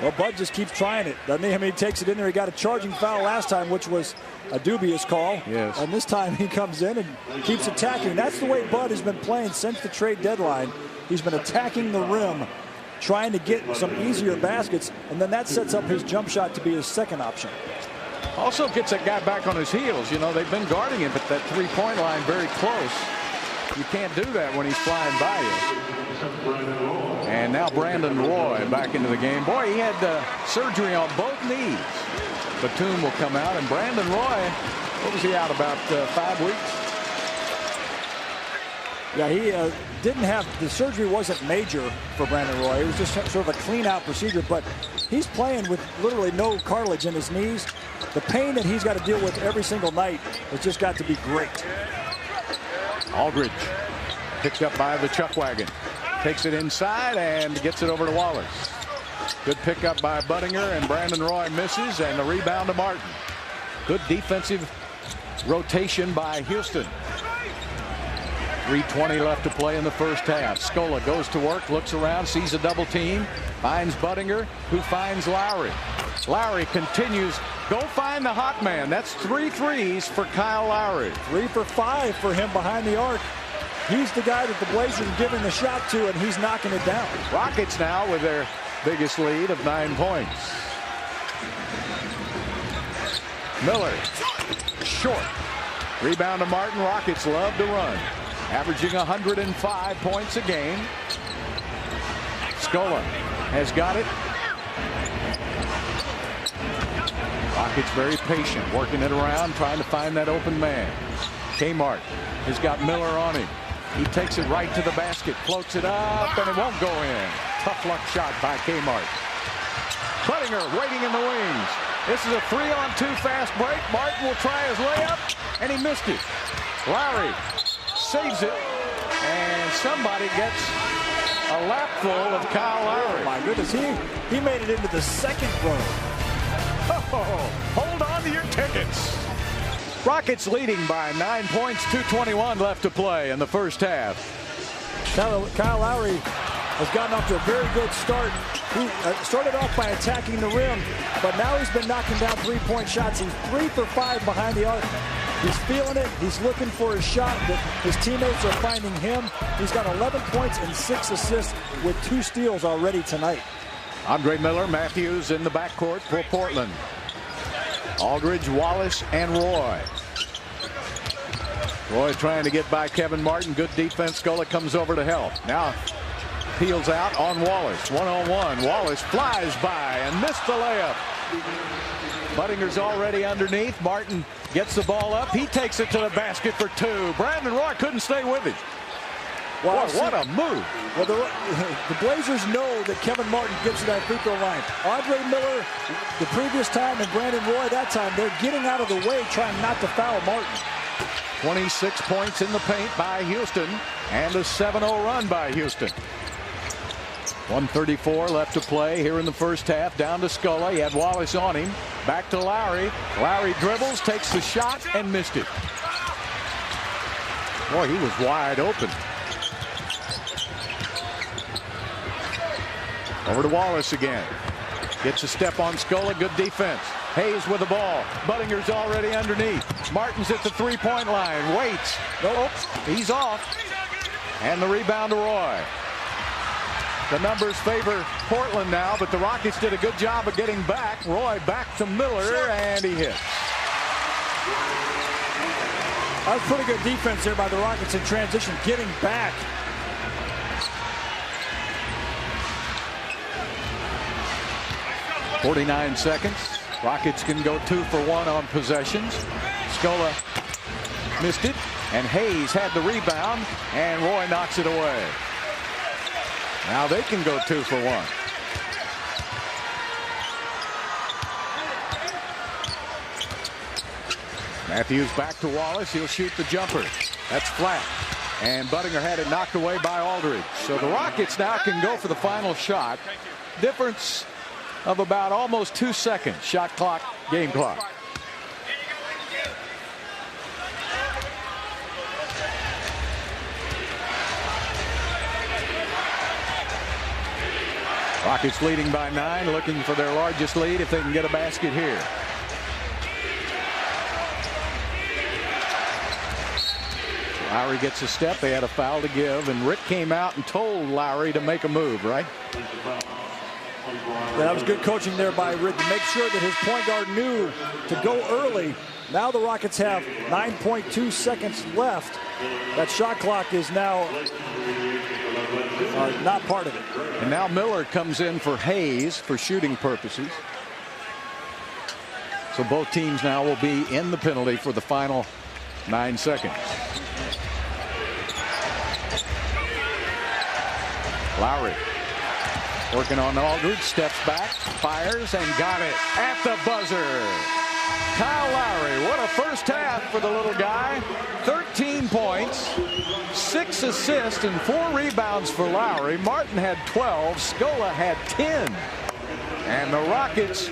Well, Bud just keeps trying it, doesn't he? I mean, he takes it in there. He got a charging foul last time, which was a dubious call. Yes. And this time he comes in and keeps attacking. That's the way Bud has been playing since the trade deadline. He's been attacking the rim, trying to get some easier baskets, and then that sets up his jump shot to be his 2nd option. Also gets that guy back on his heels. You know, they've been guarding him at that 3-point line very close. You can't do that when he's flying by you. And now Brandon Roy back into the game. Boy, he had surgery on both knees. Batum will come out, and Brandon Roy, what was he out, about 5 weeks? Yeah, he didn't have, the surgery wasn't major for Brandon Roy. It was just sort of a clean out procedure, but he's playing with literally no cartilage in his knees. The pain that he's got to deal with every single night has just got to be great. Aldridge picked up by the Chuck Wagon. Takes it inside and gets it over to Wallace. Good pickup by Budinger, and Brandon Roy misses, and the rebound to Martin. Good defensive rotation by Houston. 3:20 left to play in the first half. Scola goes to work, looks around, sees a double team, finds Budinger, who finds Lowry. Lowry continues. Go find the hot man. That's 3 threes for Kyle Lowry. 3 for 5 for him behind the arc. He's the guy that the Blazers are giving the shot to, and he's knocking it down. Rockets now with their biggest lead of 9 points. Miller, short. Rebound to Martin. Rockets love to run. Averaging 105 points a game. Scola has got it. Rockets very patient, working it around, trying to find that open man. Kmart has got Miller on him. He takes it right to the basket, floats it up, and it won't go in. Tough luck shot by Kmart. Budinger waiting in the wings. This is a 3-on-2 fast break. Martin will try his layup, and he missed it. Lowry saves it, and somebody gets a lapful of Kyle Lowry. Oh my goodness, he made it into the second row. Oh, hold on to your tickets. Rockets leading by 9 points, 2:21 left to play in the first half. Kyle Lowry has gotten off to a very good start. He started off by attacking the rim, but now he's been knocking down 3-point shots. He's 3 for 5 behind the arc. He's feeling it. He's looking for his shot. His teammates are finding him. He's got 11 points and 6 assists with 2 steals already tonight. Andre Miller, Matthews in the backcourt for Portland. Aldridge, Wallace, and Roy. Roy trying to get by Kevin Martin. Good defense. Scola comes over to help. Now peels out on Wallace. 1-on-1. Wallace flies by and missed the layup. Budinger's already underneath. Martin gets the ball up. He takes it to the basket for 2. Brandon Roy couldn't stay with him. Wow, what a move. Well, the Blazers know that Kevin Martin gets to that free throw line. Andre Miller the previous time and Brandon Roy that time, they're getting out of the way trying not to foul Martin. 26 points in the paint by Houston and a 7-0 run by Houston. 1:34 left to play here in the first half. Down to Scola. He had Wallace on him. Back to Lowry. Lowry dribbles, takes the shot, and missed it. Boy, he was wide open. Over to Wallace again. Gets a step on Scola. Good defense. Hayes with the ball. Budinger's already underneath. Martin's at the 3-point line. Waits. Nope. He's off. And the rebound to Roy. The numbers favor Portland now, but the Rockets did a good job of getting back. Roy back to Miller, and he hits. That was pretty good defense there by the Rockets in transition, getting back. .49 seconds. Rockets can go 2 for 1 on possessions. Scola missed it, and Hayes had the rebound, and Roy knocks it away. Now they can go 2 for 1. Matthews back to Wallace. He'll shoot the jumper. That's flat. And Budinger had it knocked away by Aldridge. So the Rockets now can go for the final shot. Difference of about almost 2 seconds. Shot clock, game clock. Rockets leading by 9, looking for their largest lead if they can get a basket here. Lowry gets a step. They had a foul to give, and Rick came out and told Lowry to make a move, right? Yeah, that was good coaching there by Rick to make sure that his point guard knew to go early. Now the Rockets have 9.2 seconds left. That shot clock is now not part of it. And now Miller comes in for Hayes for shooting purposes. So both teams now will be in the penalty for the final 9 seconds. Lowry working on Aldridge, steps back, fires, and got it at the buzzer. Kyle Lowry, what a first half for the little guy. 13 points, 6 assists, and 4 rebounds for Lowry. Martin had 12, Scola had 10. And the Rockets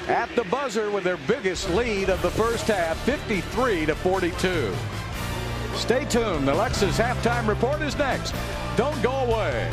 at the buzzer with their biggest lead of the first half, 53-42. Stay tuned. The Lexus halftime report is next. Don't go away.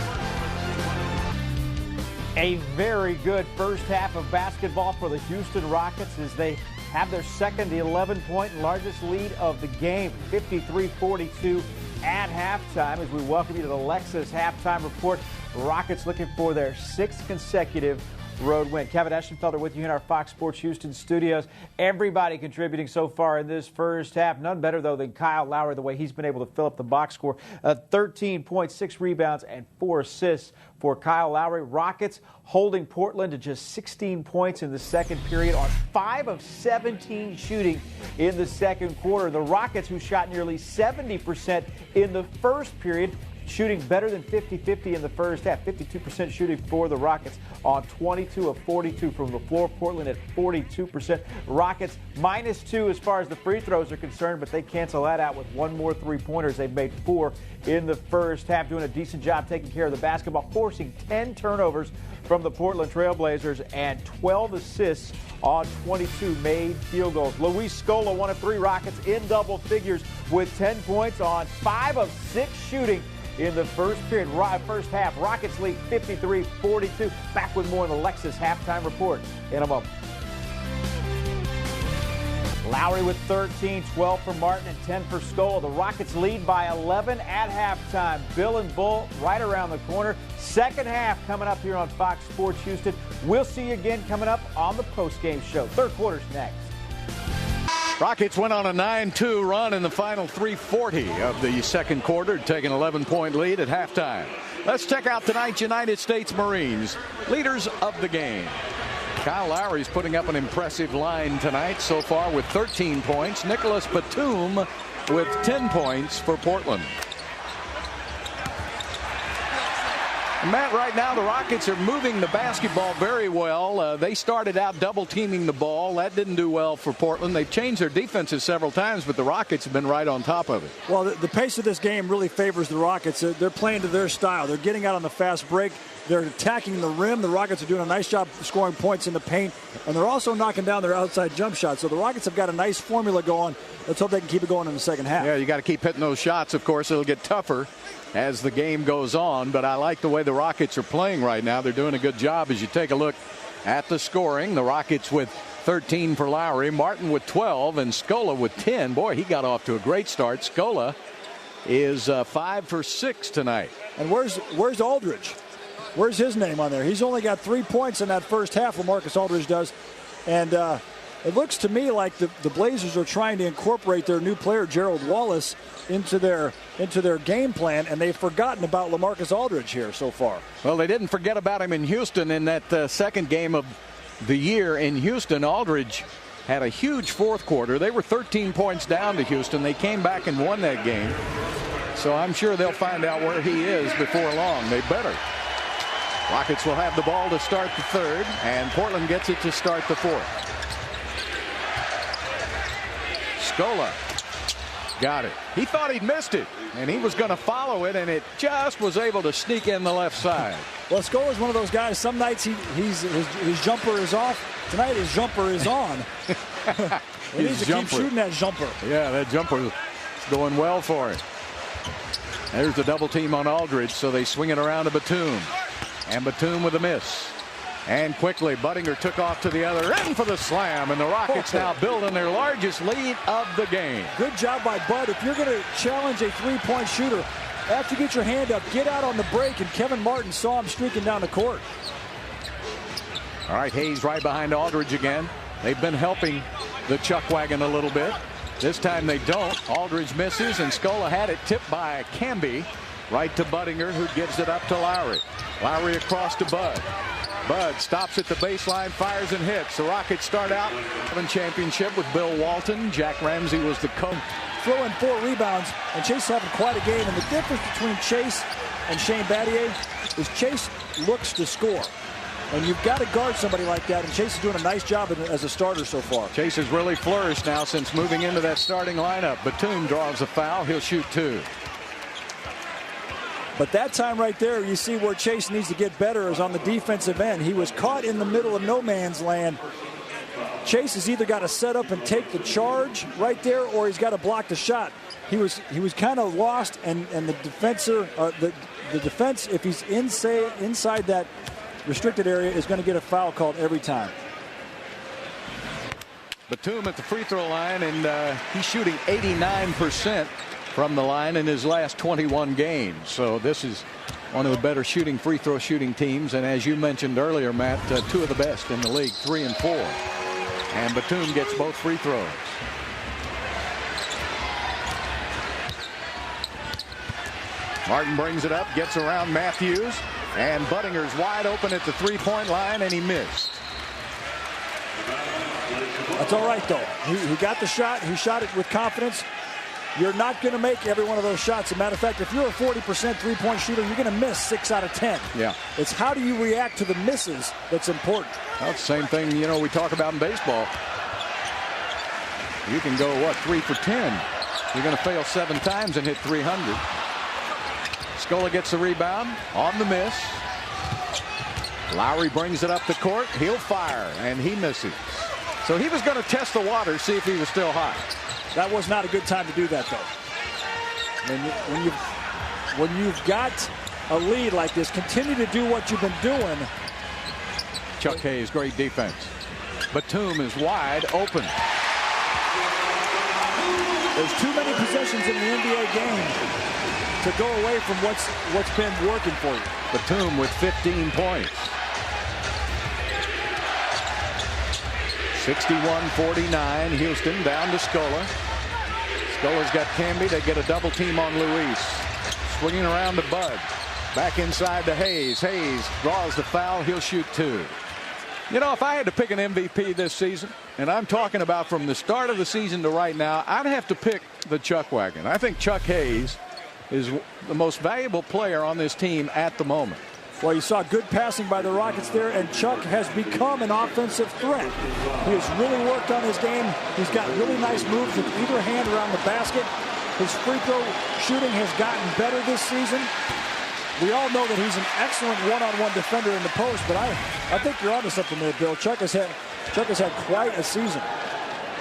A very good first half of basketball for the Houston Rockets as they have their second 11-point largest lead of the game, 53-42 at halftime. As we welcome you to the Lexus halftime report, Rockets looking for their 6th consecutive road win. Kevin Eschenfelder with you in our Fox Sports Houston studios. Everybody contributing so far in this first half. None better, though, than Kyle Lowry, the way he's been able to fill up the box score. 13 points, 6 rebounds, and 4 assists for Kyle Lowry. Rockets holding Portland to just 16 points in the second period on 5 of 17 shooting in the second quarter. The Rockets, who shot nearly 70% in the first period, shooting better than 50-50 in the first half. 52% shooting for the Rockets on 22 of 42 from the floor. Portland at 42%. Rockets -2 as far as the free throws are concerned, but they cancel that out with 1 more three-pointers. They've made 4 in the first half, doing a decent job taking care of the basketball, forcing 10 turnovers from the Portland Trailblazers and 12 assists on 22 made field goals. Luis Scola, 1 of 3 Rockets in double figures with 10 points on 5 of 6 shooting in the first period. First half, Rockets lead 53-42. Back with more in the Lexus halftime report in a moment. Lowry with 13, 12 for Martin, and 10 for Scola. The Rockets lead by 11 at halftime. Bill and Bull right around the corner. Second half coming up here on Fox Sports Houston. We'll see you again coming up on the postgame show. Third quarter's next. Rockets went on a 9-2 run in the final 3:40 of the second quarter, taking an 11-point lead at halftime. Let's check out tonight's United States Marines, leaders of the game. Kyle Lowry's putting up an impressive line tonight so far with 13 points. Nicholas Batum with 10 points for Portland. Matt, right now the Rockets are moving the basketball very well. They started out double teaming the ball. That didn't do well for Portland. They've changed their defenses several times, but the Rockets have been right on top of it. Well, the pace of this game really favors the Rockets. They're playing to their style. They're getting out on the fast break. They're attacking the rim. The Rockets are doing a nice job scoring points in the paint, and they're also knocking down their outside jump shots. So the Rockets have got a nice formula going. Let's hope they can keep it going in the second half. Yeah, you got to keep hitting those shots. Of course, it'll get tougher as the game goes on, but I like the way the Rockets are playing right now. They're doing a good job. As you take a look at the scoring, the Rockets with 13 for Lowry, Martin with 12, and Scola with 10. Boy, he got off to a great start. Scola is 5 for 6 tonight. And where's Aldridge? Where's his name on there? He's only got 3 points in that first half, LaMarcus Aldridge does. And it looks to me like the Blazers are trying to incorporate their new player, Gerald Wallace, into their game plan, and they've forgotten about LaMarcus Aldridge here so far. Well, they didn't forget about him in Houston in that second game of the year in Houston. Aldridge had a huge fourth quarter. They were 13 points down to Houston. They came back and won that game. So I'm sure they'll find out where he is before long. They better. Rockets will have the ball to start the third, and Portland gets it to start the fourth. Scola got it. He thought he'd missed it, and he was going to follow it, and it just was able to sneak in the left side. Well, Scola's one of those guys. Some nights his jumper is off. Tonight his jumper is on. He needs to keep shooting that jumper. Yeah, that jumper is going well for him. There's the double team on Aldridge, so they swing it around to Batum. And Batum with a miss. And quickly, Budinger took off to the other end for the slam, and the Rockets now building their largest lead of the game. Good job by Bud. If you're going to challenge a three-point shooter, after you get your hand up, get out on the break, and Kevin Martin saw him streaking down the court. All right, Hayes right behind Aldridge again. They've been helping the chuck wagon a little bit. This time they don't. Aldridge misses, and Scola had it tipped by Camby. Right to Budinger, who gives it up to Lowry. Lowry across to Bud. Bud stops at the baseline, fires and hits. The Rockets start out in championship with Bill Walton. Jack Ramsey was the coach. Throw in 4 rebounds, and Chase having quite a game. And the difference between Chase and Shane Battier is Chase looks to score. And you've got to guard somebody like that, and Chase is doing a nice job as a starter so far. Chase has really flourished now since moving into that starting lineup. Batum draws a foul. He'll shoot 2. But that time right there, you see where Chase needs to get better is on the defensive end. He was caught in the middle of no man's land. Chase has either got to set up and take the charge right there, or he's got to block the shot. He was kind of lost, and the the defense, if he's inside that restricted area, is going to get a foul called every time. Batum at the free throw line, and he's shooting 89% from the line in his last 21 games. So this is one of the better free throw shooting teams, and as you mentioned earlier, Matt, 2 of the best in the league, 3 and 4. And Batum gets both free throws. Martin brings it up, gets around Matthews, and Buddinger's wide open at the three-point line, and he missed. That's all right, though. He got the shot. He shot it with confidence. You're not going to make every one of those shots. As a matter of fact, if you're a 40% three-point shooter, you're going to miss 6 out of 10. Yeah. It's how do you react to the misses that's important. Well, it's the same thing, we talk about in baseball. You can go, 3 for 10. You're going to fail 7 times and hit 300. Scola gets the rebound on the miss. Lowry brings it up the court. He'll fire, and he misses. So he was going to test the water, see if he was still hot. That was not a good time to do that, though. When you've got a lead like this, continue to do what you've been doing. Chuck Hayes, great defense. Batum is wide open. There's too many possessions in the NBA game to go away from what's been working for you. Batum with 15 points. 61-49. Houston down to Scola. Scola's got Camby. They get a double team on Luis. Swinging around to Bud. Back inside to Hayes. Hayes draws the foul. He'll shoot 2. If I had to pick an MVP this season, and I'm talking about from the start of the season to right now, I'd have to pick the Chuck wagon. I think Chuck Hayes is the most valuable player on this team at the moment. Well, you saw good passing by the Rockets there, and Chuck has become an offensive threat. He has really worked on his game. He's got really nice moves with either hand around the basket. His free throw shooting has gotten better this season. We all know that he's an excellent one-on-one defender in the post, but I think you're onto something there, Bill. Chuck has had quite a season.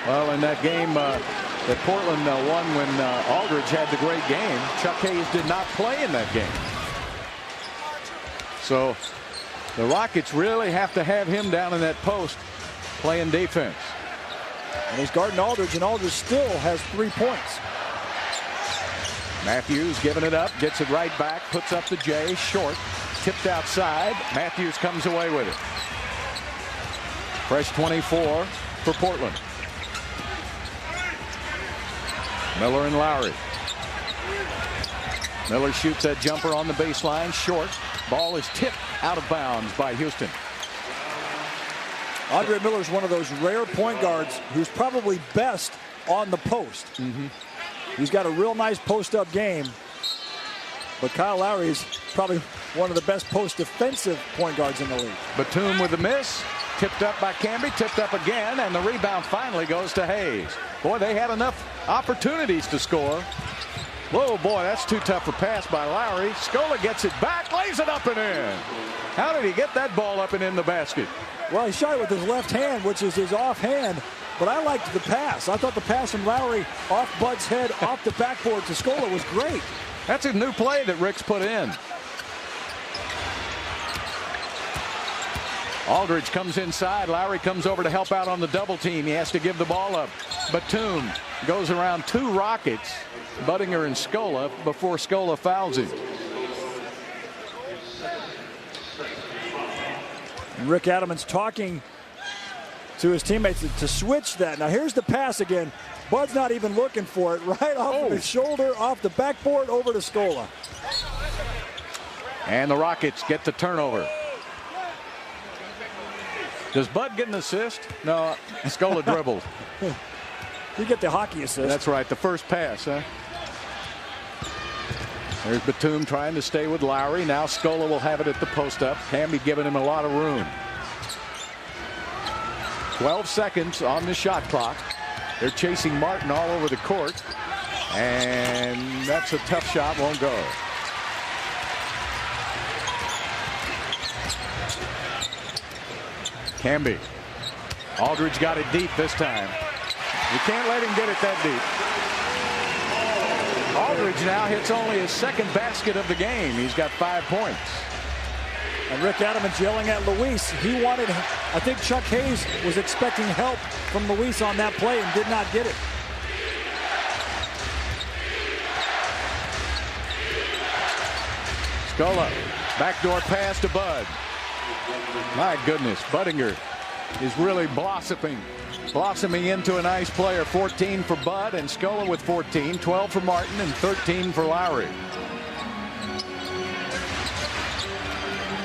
Well, in that game that Portland won when Aldridge had the great game, Chuck Hayes did not play in that game. So the Rockets really have to have him down in that post playing defense. And he's guarding Aldridge, and Aldridge still has 3 points. Matthews giving it up, gets it right back, puts up the J, short, tipped outside. Matthews comes away with it. Fresh 24 for Portland. Miller and Lowry. Miller shoots that jumper on the baseline, short. Ball is tipped out of bounds by Houston. Andre Miller's one of those rare point guards who's probably best on the post. He's got a real nice post-up game. But Kyle Lowry is probably one of the best post-defensive point guards in the league. Batum with a miss. Tipped up by Camby. Tipped up again. And the rebound finally goes to Hayes. Boy, they had enough opportunities to score. Whoa, boy, that's too tough a pass by Lowry. Scola gets it back. Lays it up and in. How did he get that ball up and in the basket? Well, he shot it with his left hand, which is his offhand. But I liked the pass. I thought the pass from Lowry off Bud's head, off the backboard to Scola was great. That's a new play that Rick's put in. Aldridge comes inside. Lowry comes over to help out on the double team. He has to give the ball up. Batum goes around 2 Rockets, Budinger and Scola, before Scola fouls him. And Rick Adamans talking to his teammates to switch that. Now here's the pass again. Bud's not even looking for it. Right off of his shoulder, off the backboard, over to Scola. And the Rockets get the turnover. Does Bud get an assist? No, Scola dribbled. You get the hockey assist. That's right, the first pass, huh? There's Batum trying to stay with Lowry. Now Scola will have it at the post up. Hamby giving him a lot of room. 12 seconds on the shot clock. They're chasing Martin all over the court. And that's a tough shot. Won't go. Camby. Aldridge got it deep this time. You can't let him get it that deep. Aldridge now hits only his second basket of the game. He's got 5 points. And Rick Adams yelling at Luis. He wanted, I think Chuck Hayes was expecting help from Luis on that play and did not get it. Scola, backdoor pass to Bud. My goodness, Budinger is really blossoming into a nice player. 14 for Bud, and Scola with 14, 12 for Martin, and 13 for Lowry.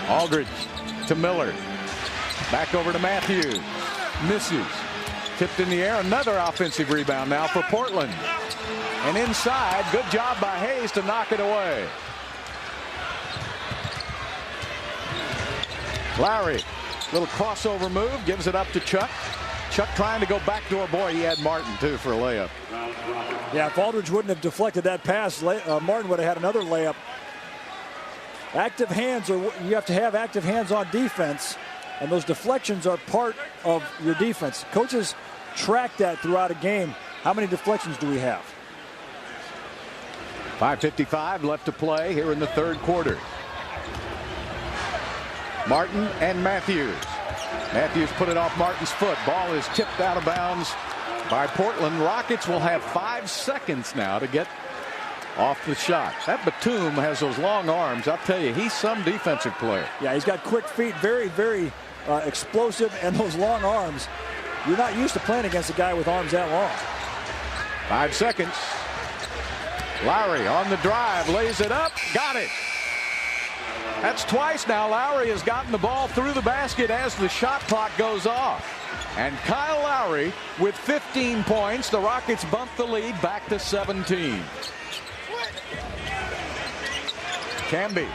Aldridge to Miller. Back over to Matthews. Misses. Tipped in the air. Another offensive rebound now for Portland. And inside, good job by Hayes to knock it away. Lowry, little crossover move, gives it up to Chuck. Chuck trying to go backdoor. Boy, he had Martin too for a layup. Yeah, if Aldridge wouldn't have deflected that pass, Martin would have had another layup. Active hands, or you have to have active hands on defense, and those deflections are part of your defense. Coaches track that throughout a game. How many deflections do we have? 5:55 left to play here in the third quarter. Martin and Matthews. Matthews put it off Martin's foot. Ball is tipped out of bounds by Portland. Rockets will have 5 seconds now to get off the shot. That Batum has those long arms. I'll tell you, he's some defensive player. Yeah, he's got quick feet, very, very explosive, and those long arms. You're not used to playing against a guy with arms that long. 5 seconds. Lowry on the drive, lays it up, got it. That's twice now Lowry has gotten the ball through the basket as the shot clock goes off. And Kyle Lowry with 15 points. The Rockets bump the lead back to 17. Camby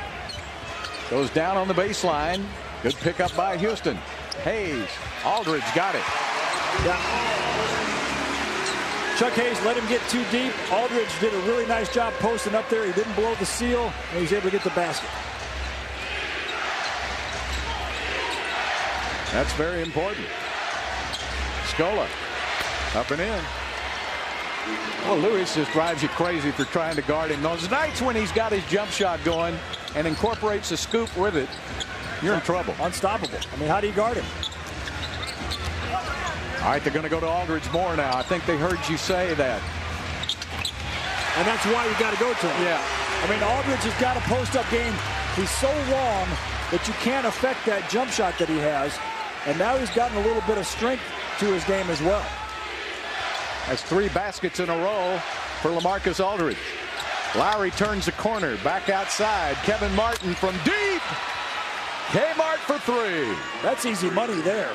goes down on the baseline. Good pickup by Houston. Hayes, Aldridge got it. Yeah. Chuck Hayes let him get too deep. Aldridge did a really nice job posting up there. He didn't blow the seal, and he was able to get the basket. That's very important. Scola up and in. Well, Lewis just drives you crazy for trying to guard him. Those nights when he's got his jump shot going and incorporates a scoop with it, you're in trouble. Unstoppable. I mean, how do you guard him? All right, they're going to go to Aldridge more now. I think they heard you say that. And that's why you got to go to him. Yeah. I mean, Aldridge has got a post-up game. He's so long that you can't affect that jump shot that he has. And now he's gotten a little bit of strength to his game as well. That's 3 baskets in a row for LaMarcus Aldridge. Lowry turns the corner, back outside. Kevin Martin from deep. Kmart for 3. That's easy money there.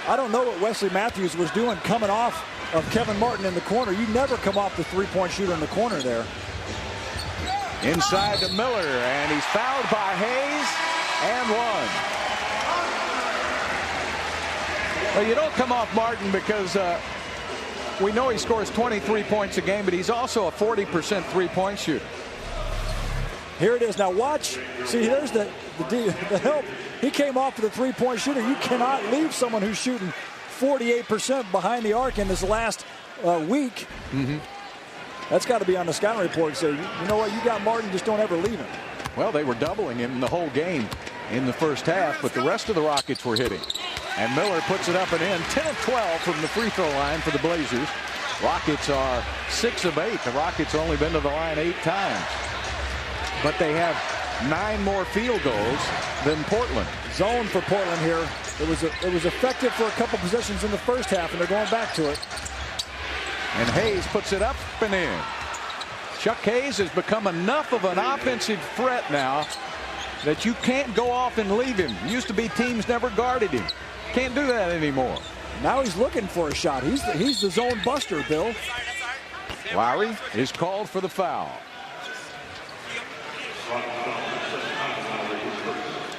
I don't know what Wesley Matthews was doing coming off of Kevin Martin in the corner. You never come off the three-point shooter in the corner there. Inside to Miller, and he's fouled by Hayes, and 1. Well, you don't come off Martin because we know he scores 23 points a game, but he's also a 40% three-point shooter. Here it is. Now watch. See, there's the help. He came off with a three-point shooter. You cannot leave someone who's shooting 48% behind the arc in this last week. Mm-hmm. That's got to be on the scouting report. So, you know what? You got Martin. Just don't ever leave him. Well, they were doubling him the whole game in the first half, but the rest of the Rockets were hitting. And Miller puts it up and in. 10 of 12 from the free throw line for the Blazers. Rockets are 6 of 8. The Rockets only been to the line 8 times. But they have 9 more field goals than Portland. Zone for Portland here. It was effective for a couple possessions in the first half, and they're going back to it. And Hayes puts it up and in. Chuck Hayes has become enough of an offensive threat now that you can't go off and leave him. Used to be teams never guarded him. Can't do that anymore. Now he's looking for a shot. He's the zone buster, Bill. Lowry is called for the foul.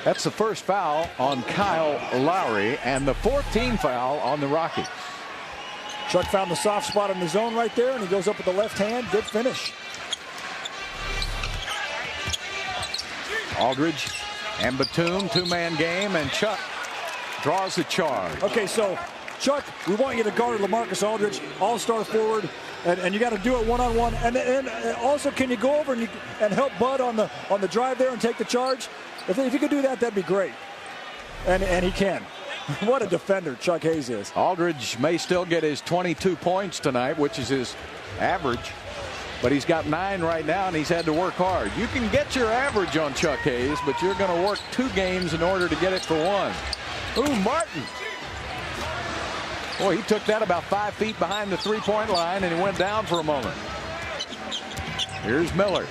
That's the first foul on Kyle Lowry and the 14th foul on the Rockets. Chuck found the soft spot in the zone right there, and he goes up with the left hand. Good finish. Aldridge and Batum, two-man game, and Chuck draws the charge. Okay, so Chuck, we want you to guard LaMarcus Aldridge, all-star forward, and you got to do it one-on-one. And also, can you go over and help Bud on the drive there and take the charge? If you could do that, that'd be great. And he can. What a defender Chuck Hayes is. Aldridge may still get his 22 points tonight, which is his average. But he's got 9 right now, and he's had to work hard. You can get your average on Chuck Hayes, but you're going to work 2 games in order to get it for 1. Ooh, Martin. Boy, he took that about 5 feet behind the three-point line, and he went down for a moment. Here's Miller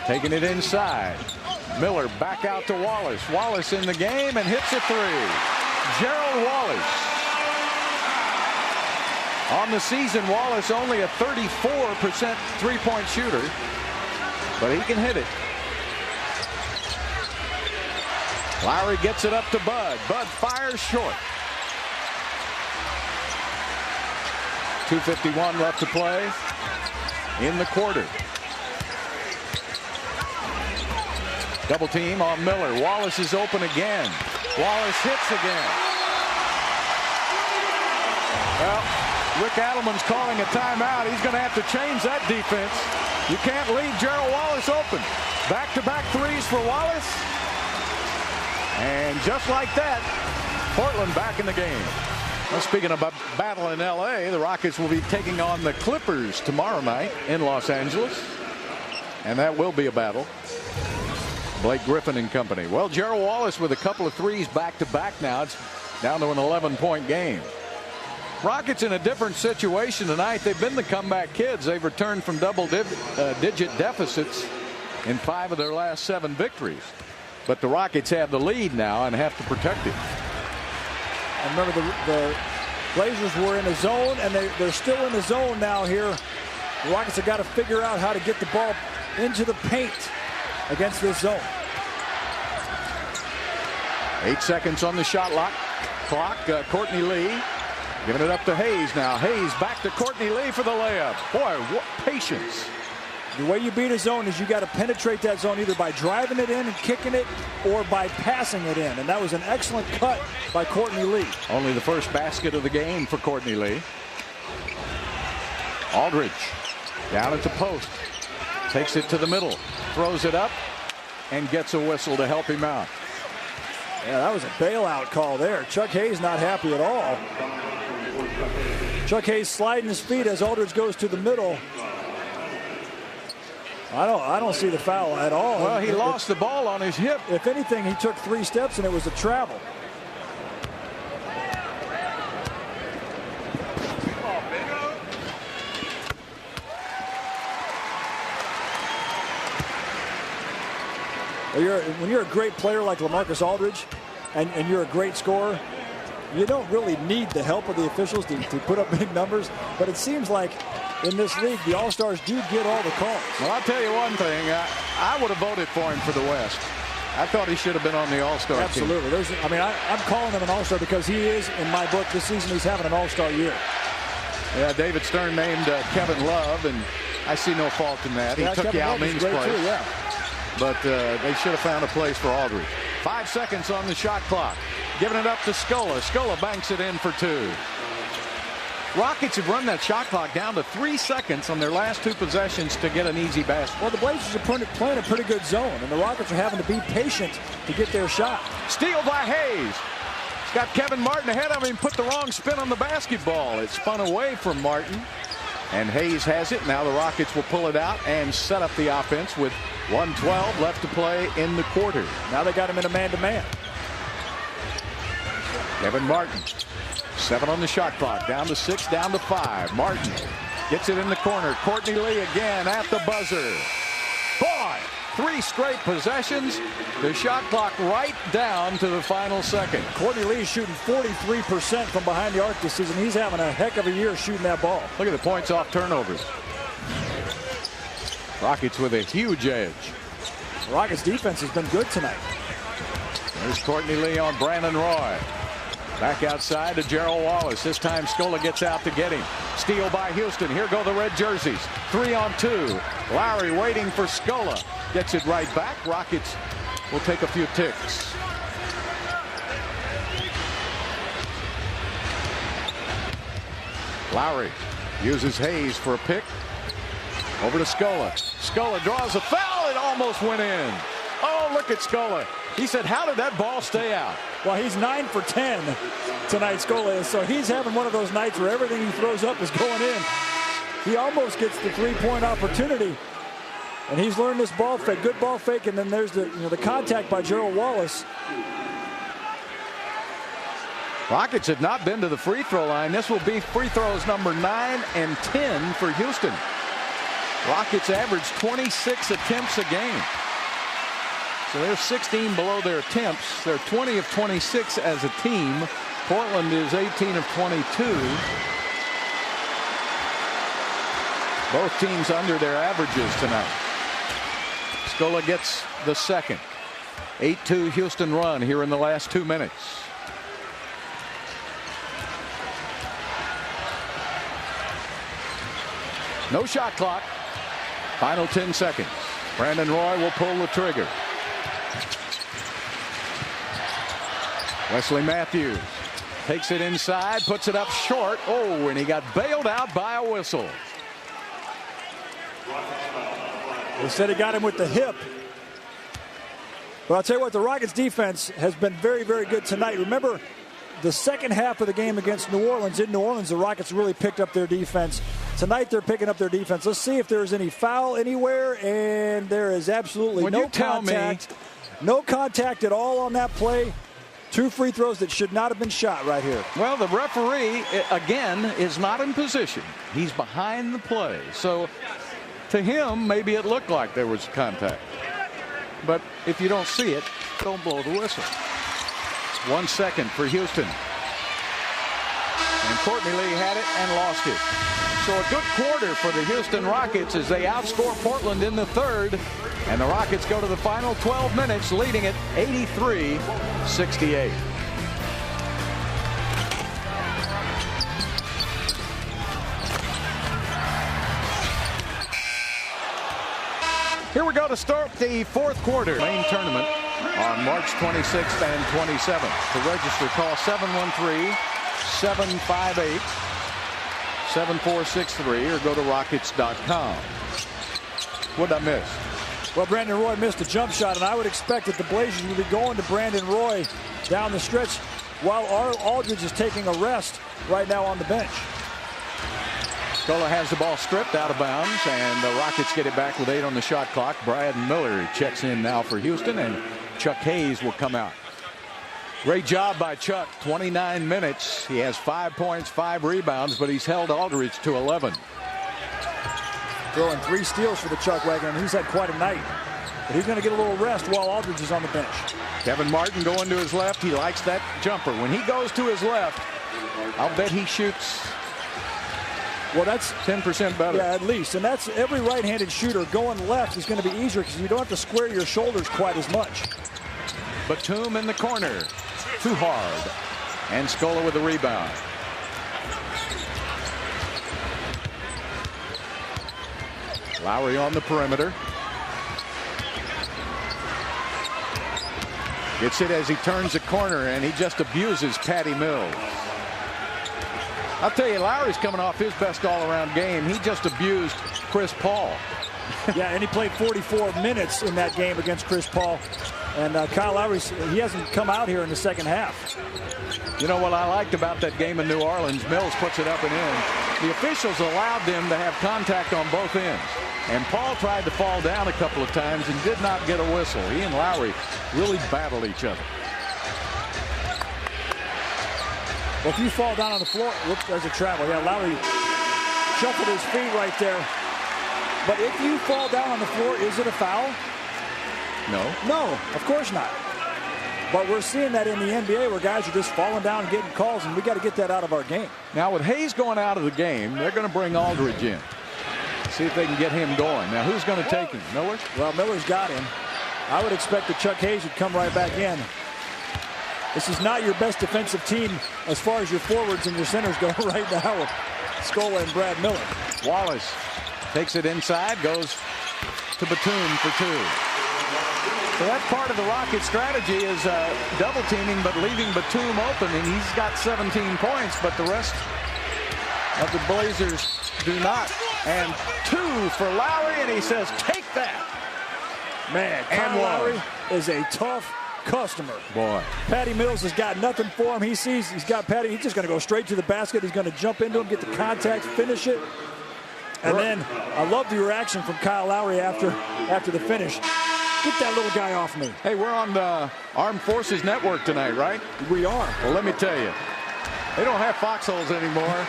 taking it inside. Miller back out to Wallace. Wallace in the game and hits a 3. Gerald Wallace. On the season, Wallace only a 34% three-point shooter, but he can hit it. Lowry gets it up to Bud. Bud fires short. 2:51 left to play in the quarter. Double team on Miller. Wallace is open again. Wallace hits again. Well, Rick Adelman's calling a timeout. He's going to have to change that defense. You can't leave Gerald Wallace open. Back-to-back threes for Wallace. And just like that, Portland back in the game. Well, speaking of a battle in L.A., the Rockets will be taking on the Clippers tomorrow night in Los Angeles. And that will be a battle. Blake Griffin and company. Well, Gerald Wallace with a couple of threes back-to-back now. It's down to an 11-point game. Rockets in a different situation tonight. They've been the comeback kids. They've returned from double-digit deficits in 5 of their last 7 victories. But the Rockets have the lead now and have to protect it. And remember, the Blazers were in a zone, and they're still in the zone now here. The Rockets have got to figure out how to get the ball into the paint against this zone. 8 seconds on the shot clock. Courtney Lee giving it up to Hayes now. Hayes back to Courtney Lee for the layup. Boy, what patience. The way you beat a zone is you got to penetrate that zone either by driving it in and kicking it or by passing it in. And that was an excellent cut by Courtney Lee. Only the first basket of the game for Courtney Lee. Aldridge down at the post. Takes it to the middle. Throws it up and gets a whistle to help him out. Yeah, that was a bailout call there. Chuck Hayes not happy at all. Chuck Hayes sliding his feet as Aldridge goes to the middle. I don't see the foul at all. Well, he lost the ball on his hip. If anything, he took 3 steps and it was a travel. When you're a great player like LaMarcus Aldridge and you're a great scorer, you don't really need the help of the officials to put up big numbers. But it seems like in this league, the All-Stars do get all the calls. Well, I'll tell you one thing. I would have voted for him for the West. I thought he should have been on the All-Star team. Absolutely. I'm calling him an All-Star because he is, in my book, this season he's having an All-Star year. Yeah, David Stern named Kevin Love, and I see no fault in that. He took Yao Ming's place. Too, yeah. But they should have found a place for Aldridge. 5 seconds on the shot clock. Giving it up to Scola. Scola banks it in for 2. Rockets have run that shot clock down to 3 seconds on their last 2 possessions to get an easy basket. Well, the Blazers are playing a pretty good zone, and the Rockets are having to be patient to get their shot. Steal by Hayes. He's got Kevin Martin ahead of him. Put the wrong spin on the basketball. It spun away from Martin. And Hayes has it. Now the Rockets will pull it out and set up the offense with 1:12 left to play in the quarter. Now they got him in a man-to-man. Kevin Martin. 7 on the shot clock. Down to 6, down to 5. Martin gets it in the corner. Courtney Lee again at the buzzer. Boy, 3 straight possessions. The shot clock right down to the final second. Courtney Lee is shooting 43% from behind the arc this season. He's having a heck of a year shooting that ball. Look at the points off turnovers. Rockets with a huge edge. Rockets defense has been good tonight. There's Courtney Lee on Brandon Roy. Back outside to Gerald Wallace. This time Scola gets out to get him. Steal by Houston. Here go the red jerseys. 3-on-2. Lowry waiting for Scola. Gets it right back. Rockets will take a few ticks. Lowry uses Hayes for a pick. Over to Scola. Scola draws a foul. It almost went in. Oh, look at Scola. He said, how did that ball stay out? Well, he's 9 for 10 tonight, Scola is. So he's having one of those nights where everything he throws up is going in. He almost gets the three-point opportunity. And he's learned this ball fake, good ball fake, and then there's the contact by Gerald Wallace. Rockets have not been to the free throw line. This will be free throws number 9 and 10 for Houston. Rockets average 26 attempts a game. So they're 16 below their attempts. They're 20 of 26 as a team. Portland is 18 of 22. Both teams under their averages tonight. Scola gets the second. 8-2 Houston run here in the last 2 minutes. No shot clock. Final 10 seconds. Brandon Roy will pull the trigger. Wesley Matthews takes it inside, puts it up short. Oh, and he got bailed out by a whistle. They said he got him with the hip. But I'll tell you what, the Rockets defense has been very, very good tonight. Remember, the second half of the game against New Orleans, in New Orleans, the Rockets really picked up their defense. Tonight, they're picking up their defense. Let's see if there's any foul anywhere, and there is absolutely no contact. No contact at all on that play. 2 free throws that should not have been shot right here. Well, the referee, again, is not in position. He's behind the play. So, to him, maybe it looked like there was contact. But if you don't see it, don't blow the whistle. 1 second for Houston. And Courtney Lee had it and lost it. So a good quarter for the Houston Rockets as they outscore Portland in the third. And the Rockets go to the final 12 minutes, leading it 83-68. Here we go to start the fourth quarter. Main tournament on March 26th and 27th. To register, call 713-758-7463 or go to Rockets.com. What'd I miss? Well, Brandon Roy missed a jump shot, and I would expect that the Blazers will be going to Brandon Roy down the stretch while Aldridge is taking a rest right now on the bench. Scola has the ball stripped out of bounds, and the Rockets get it back with 8 on the shot clock. Brad Miller checks in now for Houston, and Chuck Hayes will come out. Great job by Chuck. 29 minutes. He has 5 points, 5 rebounds, but he's held Aldridge to 11. Throwing 3 steals for the Chuck Wagon. He's had quite a night. But he's going to get a little rest while Aldridge is on the bench. Kevin Martin going to his left. He likes that jumper. When he goes to his left, I'll bet he shoots. Well, that's 10% better. Yeah, at least. And that's every right-handed shooter going left is going to be easier because you don't have to square your shoulders quite as much. Batum in the corner. Too hard. And Scola with the rebound. Lowry on the perimeter. Gets it as he turns the corner, and he just abuses Patty Mills. I'll tell you, Lowry's coming off his best all-around game. He just abused Chris Paul. Yeah, and he played 44 minutes in that game against Chris Paul. And Kyle Lowry, he hasn't come out here in the second half. You know what I liked about that game in New Orleans? Mills puts it up and in. The officials allowed them to have contact on both ends. And Paul tried to fall down a couple of times and did not get a whistle. He and Lowry really battled each other. Well, if you fall down on the floor, whoops, there's a travel. Yeah, Lowry shuffled his feet right there. But if you fall down on the floor, is it a foul? No. No, of course not. But we're seeing that in the NBA where guys are just falling down and getting calls, and we got to get that out of our game. Now, with Hayes going out of the game, they're going to bring Aldridge in. See if they can get him going. Now, who's going to take him? Miller? Well, Miller's got him. I would expect that Chuck Hayes would come right back in. This is not your best defensive team as far as your forwards and your centers go right now with Scola and Brad Miller. Wallace takes it inside, goes to Batum for two. So that's part of the Rockets' strategy is double teaming, but leaving Batum open, and he's got 17 points, but the rest of the Blazers do not. And two for Lowry, and he says, take that. Man, Kyle Lowry is a tough customer. Boy. Patty Mills has got nothing for him. He sees he's got Patty. He's just going to go straight to the basket. He's going to jump into him, get the contact, finish it. And then I love the reaction from Kyle Lowry after the finish. Get that little guy off me. Hey, we're on the Armed Forces Network tonight, right? We are. Well, let me tell you, they don't have foxholes anymore.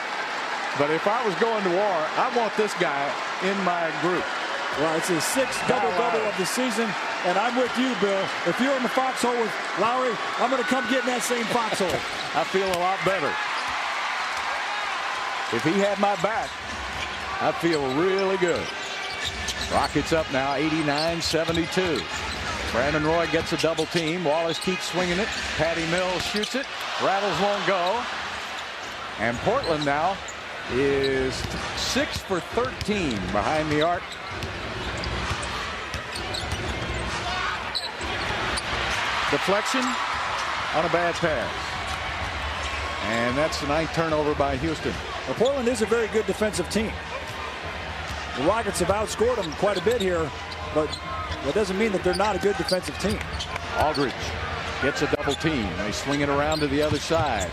But if I was going to war, I want this guy in my group. Well, it's his sixth double-double of the season, and I'm with you, Bill. If you're in the foxhole with Lowry, I'm going to come get in that same foxhole. I feel a lot better. If he had my back, I feel really good. Rockets up now, 89-72. Brandon Roy gets a double team. Wallace keeps swinging it. Patty Mills shoots it. Rattles won't go. And Portland now is 6 for 13 behind the arc. Deflection on a bad pass. And that's the 9th turnover by Houston. Well, Portland is a very good defensive team. The Rockets have outscored them quite a bit here, but that doesn't mean that they're not a good defensive team. Aldridge gets a double team. They swing it around to the other side.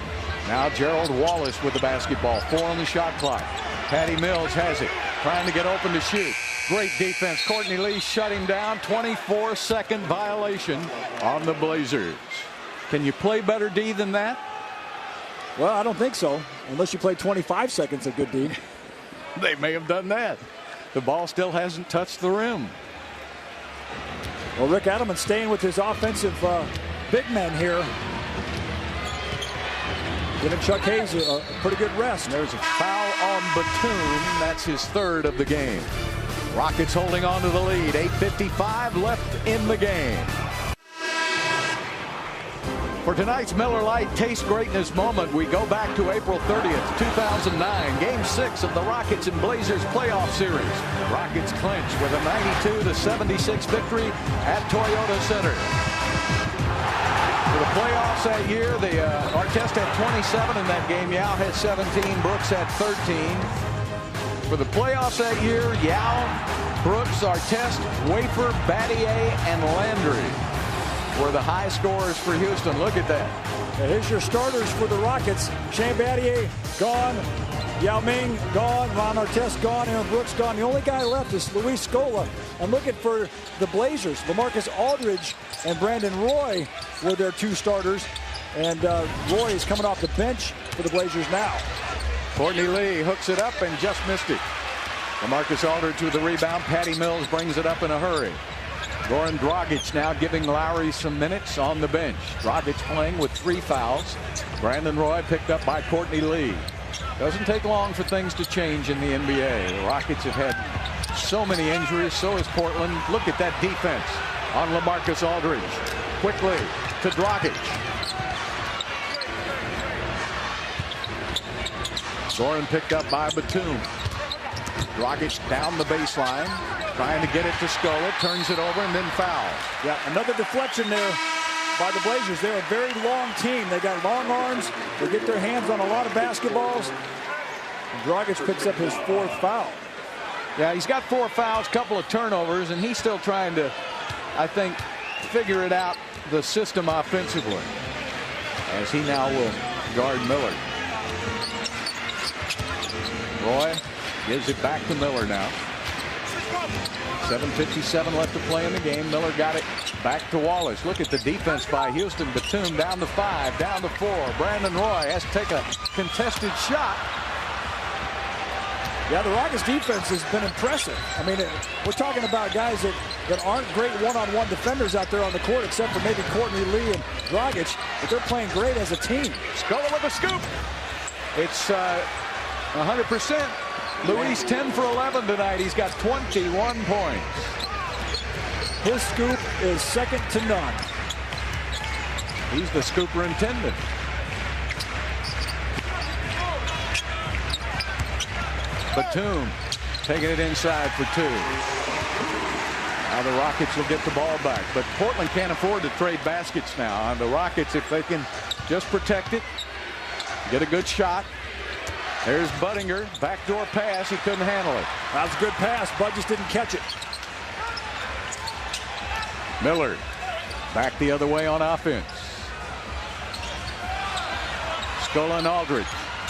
Now Gerald Wallace with the basketball. 4 on the shot clock. Patty Mills has it. Trying to get open to shoot. Great defense. Courtney Lee shut him down. 24-second violation on the Blazers. Can you play better D than that? Well, I don't think so. Unless you play 25 seconds of good D. They may have done that. The ball still hasn't touched the rim. Well, Rick Adelman staying with his offensive big men here. Giving Chuck Hayes a pretty good rest. There's a foul on Batum. That's his 3rd of the game. Rockets holding on to the lead. 8:55 left in the game. For tonight's Miller Lite Taste Greatness moment, we go back to April 30th, 2009, Game 6 of the Rockets and Blazers playoff series. Rockets clinch with a 92-76 victory at Toyota Center. For the playoffs that year, Artest had 27 in that game. Yao had 17. Brooks had 13. For the playoffs that year, Yao, Brooks, Artest, Wafer, Battier, and Landry were the high scorers for Houston. Look at that. And here's your starters for the Rockets. Shane Battier gone. Yao Ming gone. Ron Artest gone. Aaron Brooks gone. The only guy left is Luis Scola. And looking for the Blazers. LaMarcus Aldridge and Brandon Roy were their 2 starters. And Roy is coming off the bench for the Blazers now. Courtney Lee hooks it up and just missed it. LaMarcus Aldridge with the rebound. Patty Mills brings it up in a hurry. Goran Dragic now giving Lowry some minutes on the bench. Dragic playing with 3 fouls. Brandon Roy picked up by Courtney Lee. Doesn't take long for things to change in the NBA. The Rockets have had so many injuries. So has Portland. Look at that defense on LaMarcus Aldridge. Quickly to Dragic. Goran picked up by Batum. Dragic down the baseline. Trying to get it to Scola, turns it over, and then fouls. Yeah, another deflection there by the Blazers. They're a very long team. They got long arms. They get their hands on a lot of basketballs. And Dragic picks up his 4th foul. Yeah, he's got 4 fouls, couple of turnovers, and he's still trying to, I think, figure it out, the system offensively, as he now will guard Miller. Roy gives it back to Miller now. 7:57 left to play in the game. Miller got it back to Wallace. Look at the defense by Houston. Batum down to 5, down to 4. Brandon Roy has to take a contested shot. Yeah, the Rockets defense has been impressive. I mean, we're talking about guys that aren't great one-on-one defenders out there on the court, except for maybe Courtney Lee and Dragic, but they're playing great as a team. Scola with a scoop. It's 100%. Luis 10 for 11 tonight. He's got 21 points. His scoop is second to none. He's the superintendent. Batum taking it inside for two. Now the Rockets will get the ball back, but Portland can't afford to trade baskets now. And the Rockets, if they can just protect it, get a good shot. There's Budinger, backdoor pass. He couldn't handle it. That was a good pass. Bud just didn't catch it. Miller back the other way on offense. Scola and Aldridge.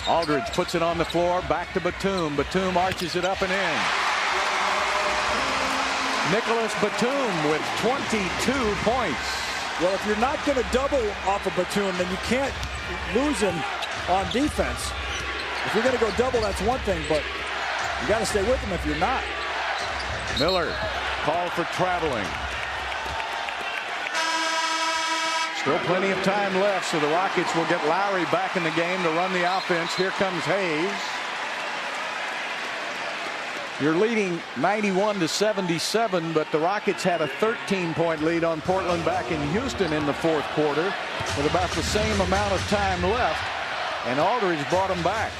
Aldridge puts it on the floor. Back to Batum. Batum arches it up and in. Nicholas Batum with 22 points. Well, if you're not going to double off of Batum, then you can't lose him on defense. If you're going to go double, that's one thing, but you got to stay with him if you're not. Miller called for traveling. Still plenty of time left, so the Rockets will get Lowry back in the game to run the offense. Here comes Hayes. You're leading 91-77, but the Rockets had a 13-point lead on Portland back in Houston in the fourth quarter with about the same amount of time left, and Aldridge brought them back.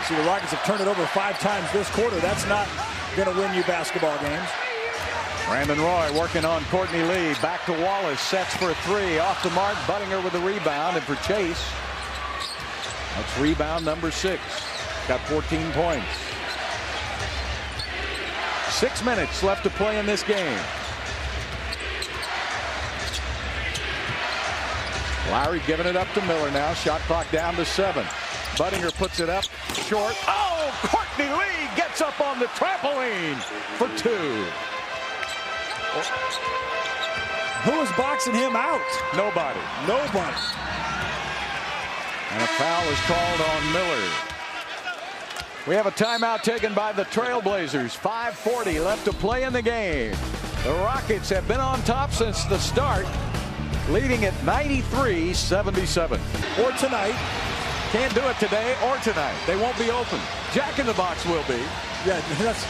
See, the Rockets have turned it over 5 times this quarter. That's not going to win you basketball games. Brandon Roy working on Courtney Lee. Back to Wallace. Sets for 3. Off the mark. Budinger with the rebound. And for Chase, that's rebound number 6. Got 14 points. 6 minutes left to play in this game. Lowry giving it up to Miller now. Shot clock down to 7. Budinger puts it up short. Oh, Courtney Lee gets up on the trampoline for 2. Who is boxing him out? Nobody. Nobody. And a foul is called on Miller. We have a timeout taken by the Trailblazers. 5:40 left to play in the game. The Rockets have been on top since the start, leading at 93-77. Or tonight. Can't do it today or tonight. They won't be open. Jack in the Box will be. Yeah, that's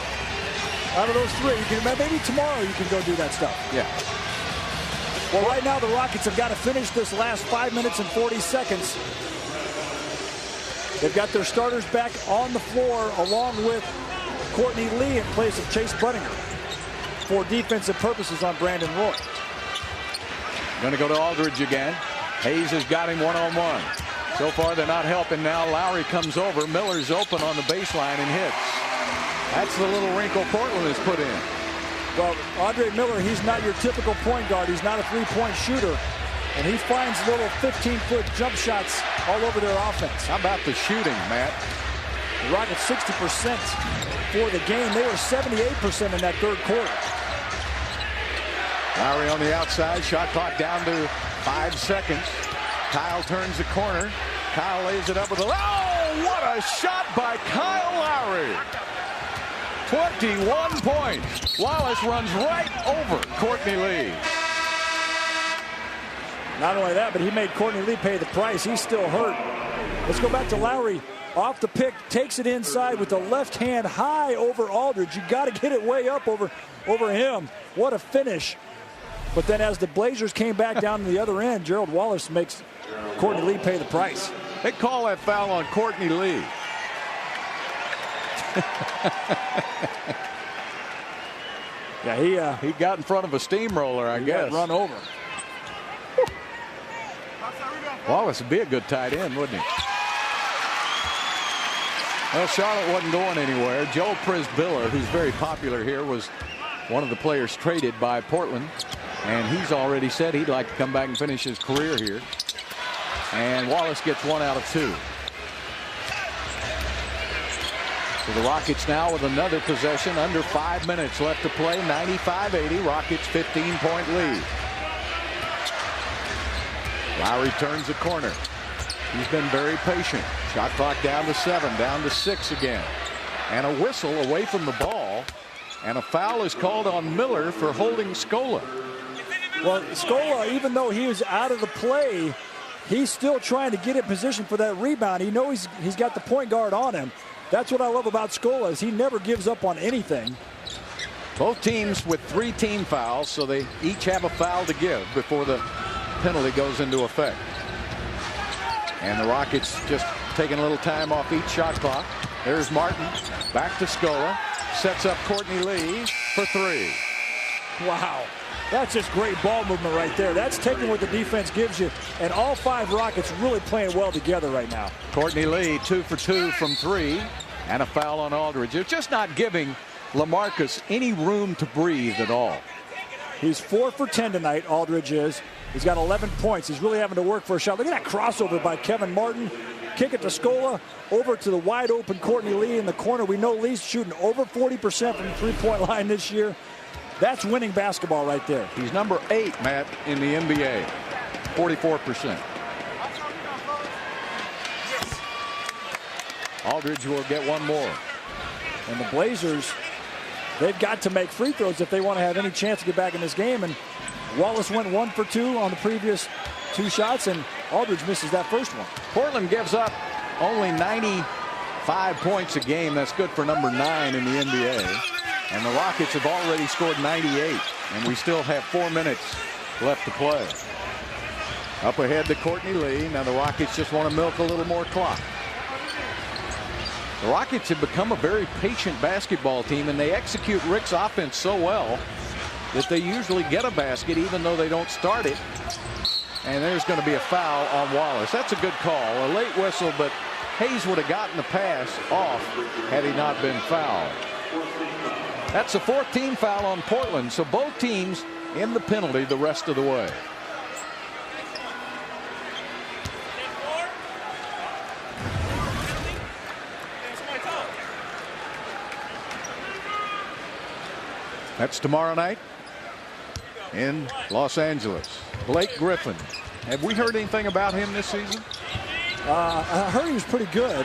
out of those 3. You can, maybe tomorrow you can go do that stuff. Yeah. Well, right now the Rockets have got to finish this last 5 minutes and 40 seconds. They've got their starters back on the floor along with Courtney Lee in place of Chase Budinger for defensive purposes on Brandon Roy. Going to go to Aldridge again. Hayes has got him one-on-one. So far they're not helping now. Lowry comes over. Miller's open on the baseline and hits. That's the little wrinkle Portland has put in. Well, Andre Miller, he's not your typical point guard. He's not a three-point shooter. And he finds little 15-foot jump shots all over their offense. How about the shooting, Matt? The Rockets 60% for the game. They were 78% in that third quarter. Lowry on the outside. Shot clock down to 5 seconds. Kyle turns the corner. Kyle lays it up with a... Oh, what a shot by Kyle Lowry. 21 points. Wallace runs right over Courtney Lee. Not only that, but he made Courtney Lee pay the price. He's still hurt. Let's go back to Lowry. Off the pick, takes it inside with the left hand high over Aldridge. You got to get it way up over him. What a finish. But then as the Blazers came back down to the other end, Gerald Wallace makes Courtney Lee pay the price. They call that foul on Courtney Lee. Yeah, he got in front of a steamroller, I guess. Run over. Wallace would be a good tight end, wouldn't he? Well, Charlotte wasn't going anywhere. Joe Prisbilla, who's very popular here, was one of the players traded by Portland. And he's already said he'd like to come back and finish his career here. And Wallace gets 1 out of 2. So the Rockets now with another possession. Under 5 minutes left to play. 95-80. Rockets 15-point lead. Lowry turns the corner. He's been very patient. Shot clock down to 7, down to 6 again. And a whistle away from the ball. And a foul is called on Miller for holding Scola. Well, Scola, even though he was out of the play, he's still trying to get in position for that rebound. He knows he's got the point guard on him. That's what I love about Scola, is he never gives up on anything. Both teams with 3 team fouls, so they each have a foul to give before the penalty goes into effect. And the Rockets just taking a little time off each shot clock. There's Martin. Back to Scola. Sets up Courtney Lee for 3. Wow. That's just great ball movement right there. That's taking what the defense gives you. And all 5 Rockets really playing well together right now. Courtney Lee 2 for 2 from 3. And a foul on Aldridge. They're just not giving LaMarcus any room to breathe at all. He's 4 for 10 tonight, Aldridge is. He's got 11 points. He's really having to work for a shot. Look at that crossover by Kevin Martin. Kick it to Scola, over to the wide open Courtney Lee in the corner. We know Lee's shooting over 40% from the three-point line this year. That's winning basketball right there. He's number 8, Matt, in the NBA. 44%. Aldridge will get one more. And the Blazers, they've got to make free throws if they want to have any chance to get back in this game. And Wallace went 1 for 2 on the previous 2 shots, and Aldridge misses that first one. Portland gives up only 95 points a game. That's good for number 9 in the NBA. And the Rockets have already scored 98. And we still have 4 minutes left to play. Up ahead to Courtney Lee. Now the Rockets just want to milk a little more clock. The Rockets have become a very patient basketball team, and they execute Rick's offense so well that they usually get a basket even though they don't start it. And there's going to be a foul on Wallace. That's a good call. A late whistle, but Hayes would have gotten the pass off had he not been fouled. That's the 4th team foul on Portland, so both teams in the penalty the rest of the way. That's tomorrow night in Los Angeles. Blake Griffin. Have we heard anything about him this season? I heard he was pretty good.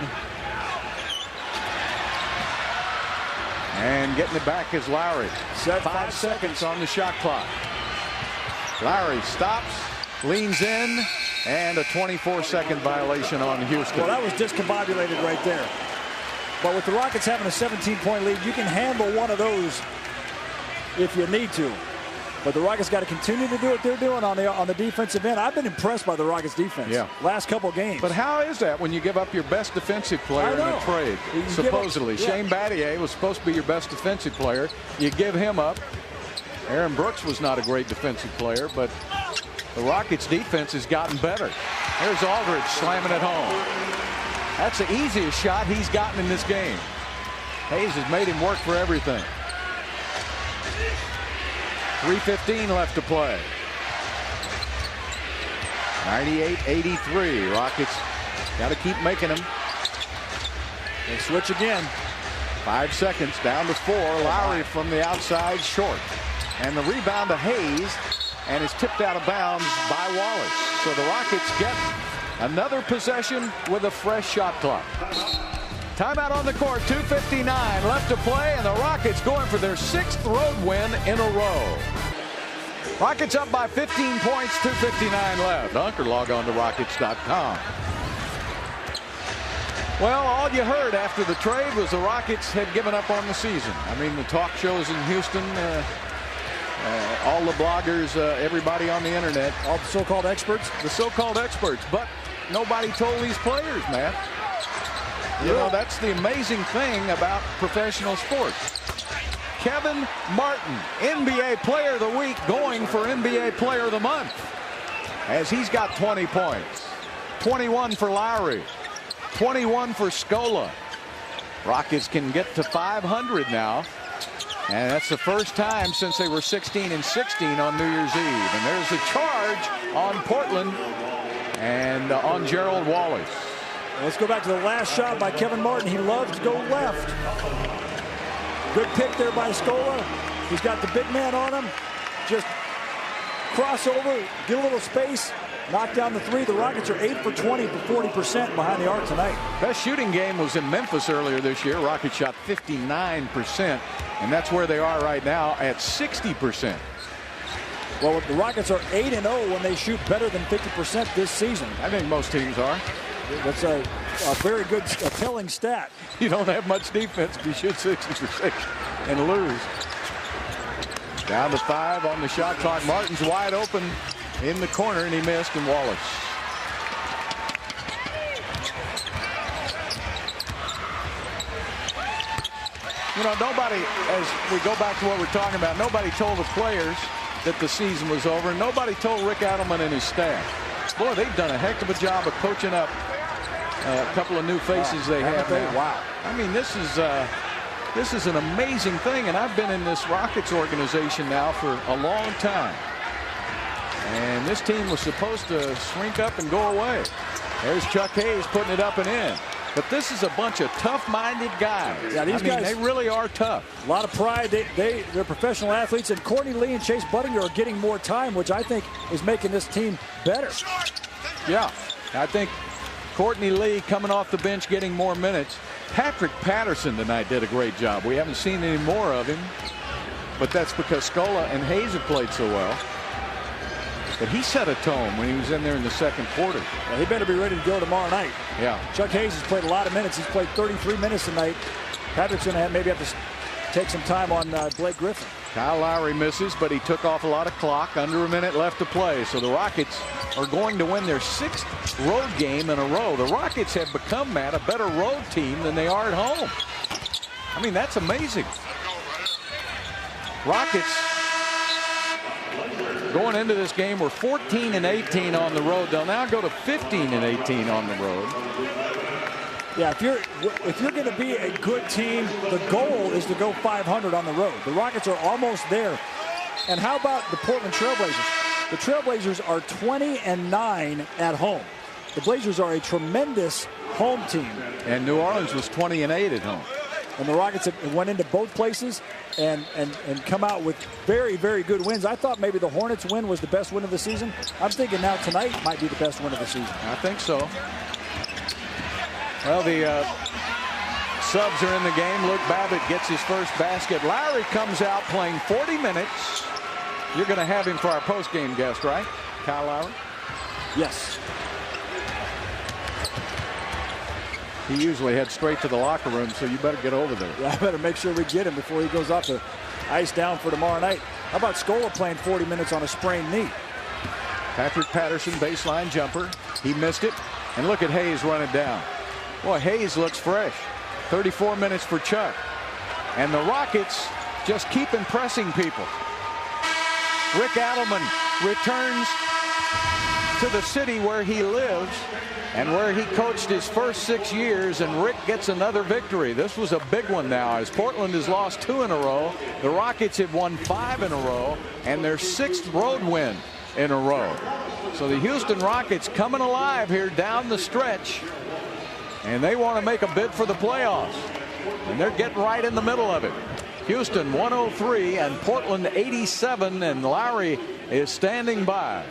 And getting it back is Lowry. 5 seconds on the shot clock. Lowry stops, leans in, and a 24-second violation on Houston. Well, that was discombobulated right there. But with the Rockets having a 17-point lead, you can handle one of those if you need to. But the Rockets got to continue to do what they're doing on the defensive end. I've been impressed by the Rockets defense. Last couple games. But how is that when you give up your best defensive player in a trade? Supposedly, Shane Battier was supposed to be your best defensive player. You give him up. Aaron Brooks was not a great defensive player, but the Rockets defense has gotten better. There's Aldridge slamming it home. That's the easiest shot he's gotten in this game. Hayes has made him work for everything. 3:15 left to play. 98-83. Rockets got to keep making them. They switch again. 5 seconds down to 4. Lowry from the outside short. And the rebound to Hayes, and is tipped out of bounds by Wallace. So the Rockets get another possession with a fresh shot clock. Timeout on the court. 2:59 left to play, and the Rockets going for their 6th road win in a row. Rockets up by 15 points. 2:59 left. Hunker, log on to Rockets.com. Well, all you heard after the trade was the Rockets had given up on the season. I mean, the talk shows in Houston, all the bloggers, everybody on the internet, all the so-called experts. The so-called experts, but nobody told these players, Matt. You know, that's the amazing thing about professional sports. Kevin Martin, NBA Player of the Week, going for NBA Player of the Month, as he's got 20 points. 21 for Lowry. 21 for Scola. Rockets can get to 500 now. And that's the first time since they were 16-16 on New Year's Eve. And there's a charge on Portland and on Gerald Wallace. Let's go back to the last shot by Kevin Martin. He loves to go left. Good pick there by Scola. He's got the big man on him. Just cross over, get a little space, knock down the 3. The Rockets are 8 for 20 for 40% behind the arc tonight. Best shooting game was in Memphis earlier this year. Rockets shot 59%, and that's where they are right now at 60%. Well, the Rockets are 8-0 when they shoot better than 50% this season. I think most teams are. That's a very good, telling stat. You don't have much defense if you shoot 60% and lose. Down to 5 on the shot clock. Martin's wide open in the corner, and he missed, and Wallace. You know, nobody, as we go back to what we're talking about, nobody told the players that the season was over. Nobody told Rick Adelman and his staff. Boy, they've done a heck of a job of coaching up a couple of new faces they have now. Wow. I mean, this is an amazing thing, and I've been in this Rockets organization now for a long time. And this team was supposed to shrink up and go away. There's Chuck Hayes putting it up and in. But this is a bunch of tough-minded guys. Yeah, these guys, they really are tough. A lot of pride. They're professional athletes, and Courtney Lee and Chase Budinger are getting more time, which I think is making this team better. Yeah, I think Courtney Lee coming off the bench getting more minutes. Patrick Patterson tonight did a great job. We haven't seen any more of him, but that's because Scola and Hayes have played so well. But he set a tone when he was in there in the second quarter. Yeah, he better be ready to go tomorrow night. Yeah. Chuck Hayes has played a lot of minutes. He's played 33 minutes tonight. Patrick's going to maybe have to take some time on Blake Griffin. Kyle Lowry misses, but he took off a lot of clock. Under a minute left to play. So the Rockets are going to win their 6th road game in a row. The Rockets have become, Matt, a better road team than they are at home. I mean, that's amazing. Rockets going into this game were 14-18 on the road. They'll now go to 15-18 on the road. Yeah, if you're going to be a good team, the goal is to go 500 on the road. The Rockets are almost there. And how about the Portland Trailblazers? The Trailblazers are 20-9 at home. The Blazers are a tremendous home team. And New Orleans was 20-8 at home. And the Rockets have went into both places and come out with very, very good wins. I thought maybe the Hornets win was the best win of the season. I'm thinking now tonight might be the best win of the season. I think so. Well, the subs are in the game. Luke Babbitt gets his first basket. Lowry comes out playing 40 minutes. You're going to have him for our post-game guest, right? Kyle Lowry? Yes. He usually heads straight to the locker room, so you better get over there. Yeah, I better make sure we get him before he goes off the ice down for tomorrow night. How about Scola playing 40 minutes on a sprained knee? Patrick Patterson, baseline jumper. He missed it. And look at Hayes running down. Boy, Hayes looks fresh. 34 minutes for Chuck. And the Rockets just keep impressing people. Rick Adelman returns to the city where he lives and where he coached his first 6 years, and Rick gets another victory. This was a big one now, as Portland has lost 2 in a row. The Rockets have won 5 in a row, and their 6th road win in a row. So the Houston Rockets coming alive here down the stretch, and they want to make a bid for the playoffs, and they're getting right in the middle of it. Houston 103 and Portland 87, and Lowry is standing by.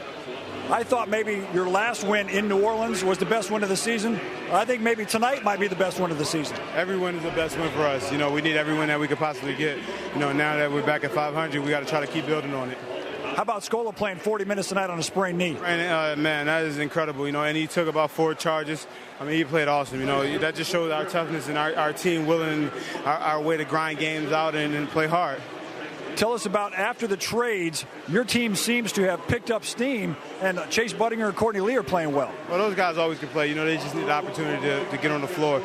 I thought maybe your last win in New Orleans was the best win of the season. I think maybe tonight might be the best win of the season. Every win is the best win for us. You know, we need every win that we could possibly get. You know, now that we're back at 500, we got to try to keep building on it. How about Scola playing 40 minutes tonight on a sprained knee? And, man, that is incredible. You know, and he took about 4 charges. I mean, he played awesome. You know, that just shows our toughness and our team willing our way to grind games out and play hard. Tell us about after the trades, your team seems to have picked up steam, and Chase Budinger and Courtney Lee are playing well. Well, those guys always can play. You know, they just need the opportunity to get on the floor.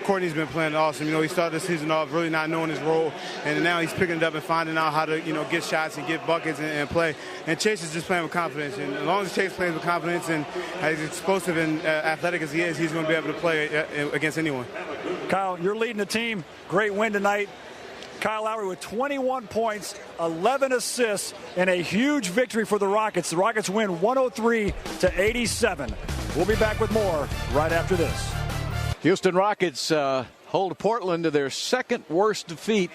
Courtney's been playing awesome. You know, he started the season off really not knowing his role, and now he's picking it up and finding out how to, you know, get shots and get buckets and play. And Chase is just playing with confidence. And as long as Chase plays with confidence and as explosive and athletic as he is, he's going to be able to play against anyone. Kyle, you're leading the team. Great win tonight. Kyle Lowry with 21 points, 11 assists, and a huge victory for the Rockets. The Rockets win 103-87. We'll be back with more right after this. Houston Rockets hold Portland to their 2nd worst defeat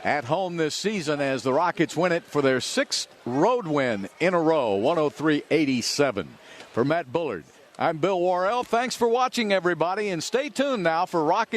at home this season as the Rockets win it for their 6th road win in a row, 103-87. For Matt Bullard, I'm Bill Worrell. Thanks for watching, everybody, and stay tuned now for Rockets.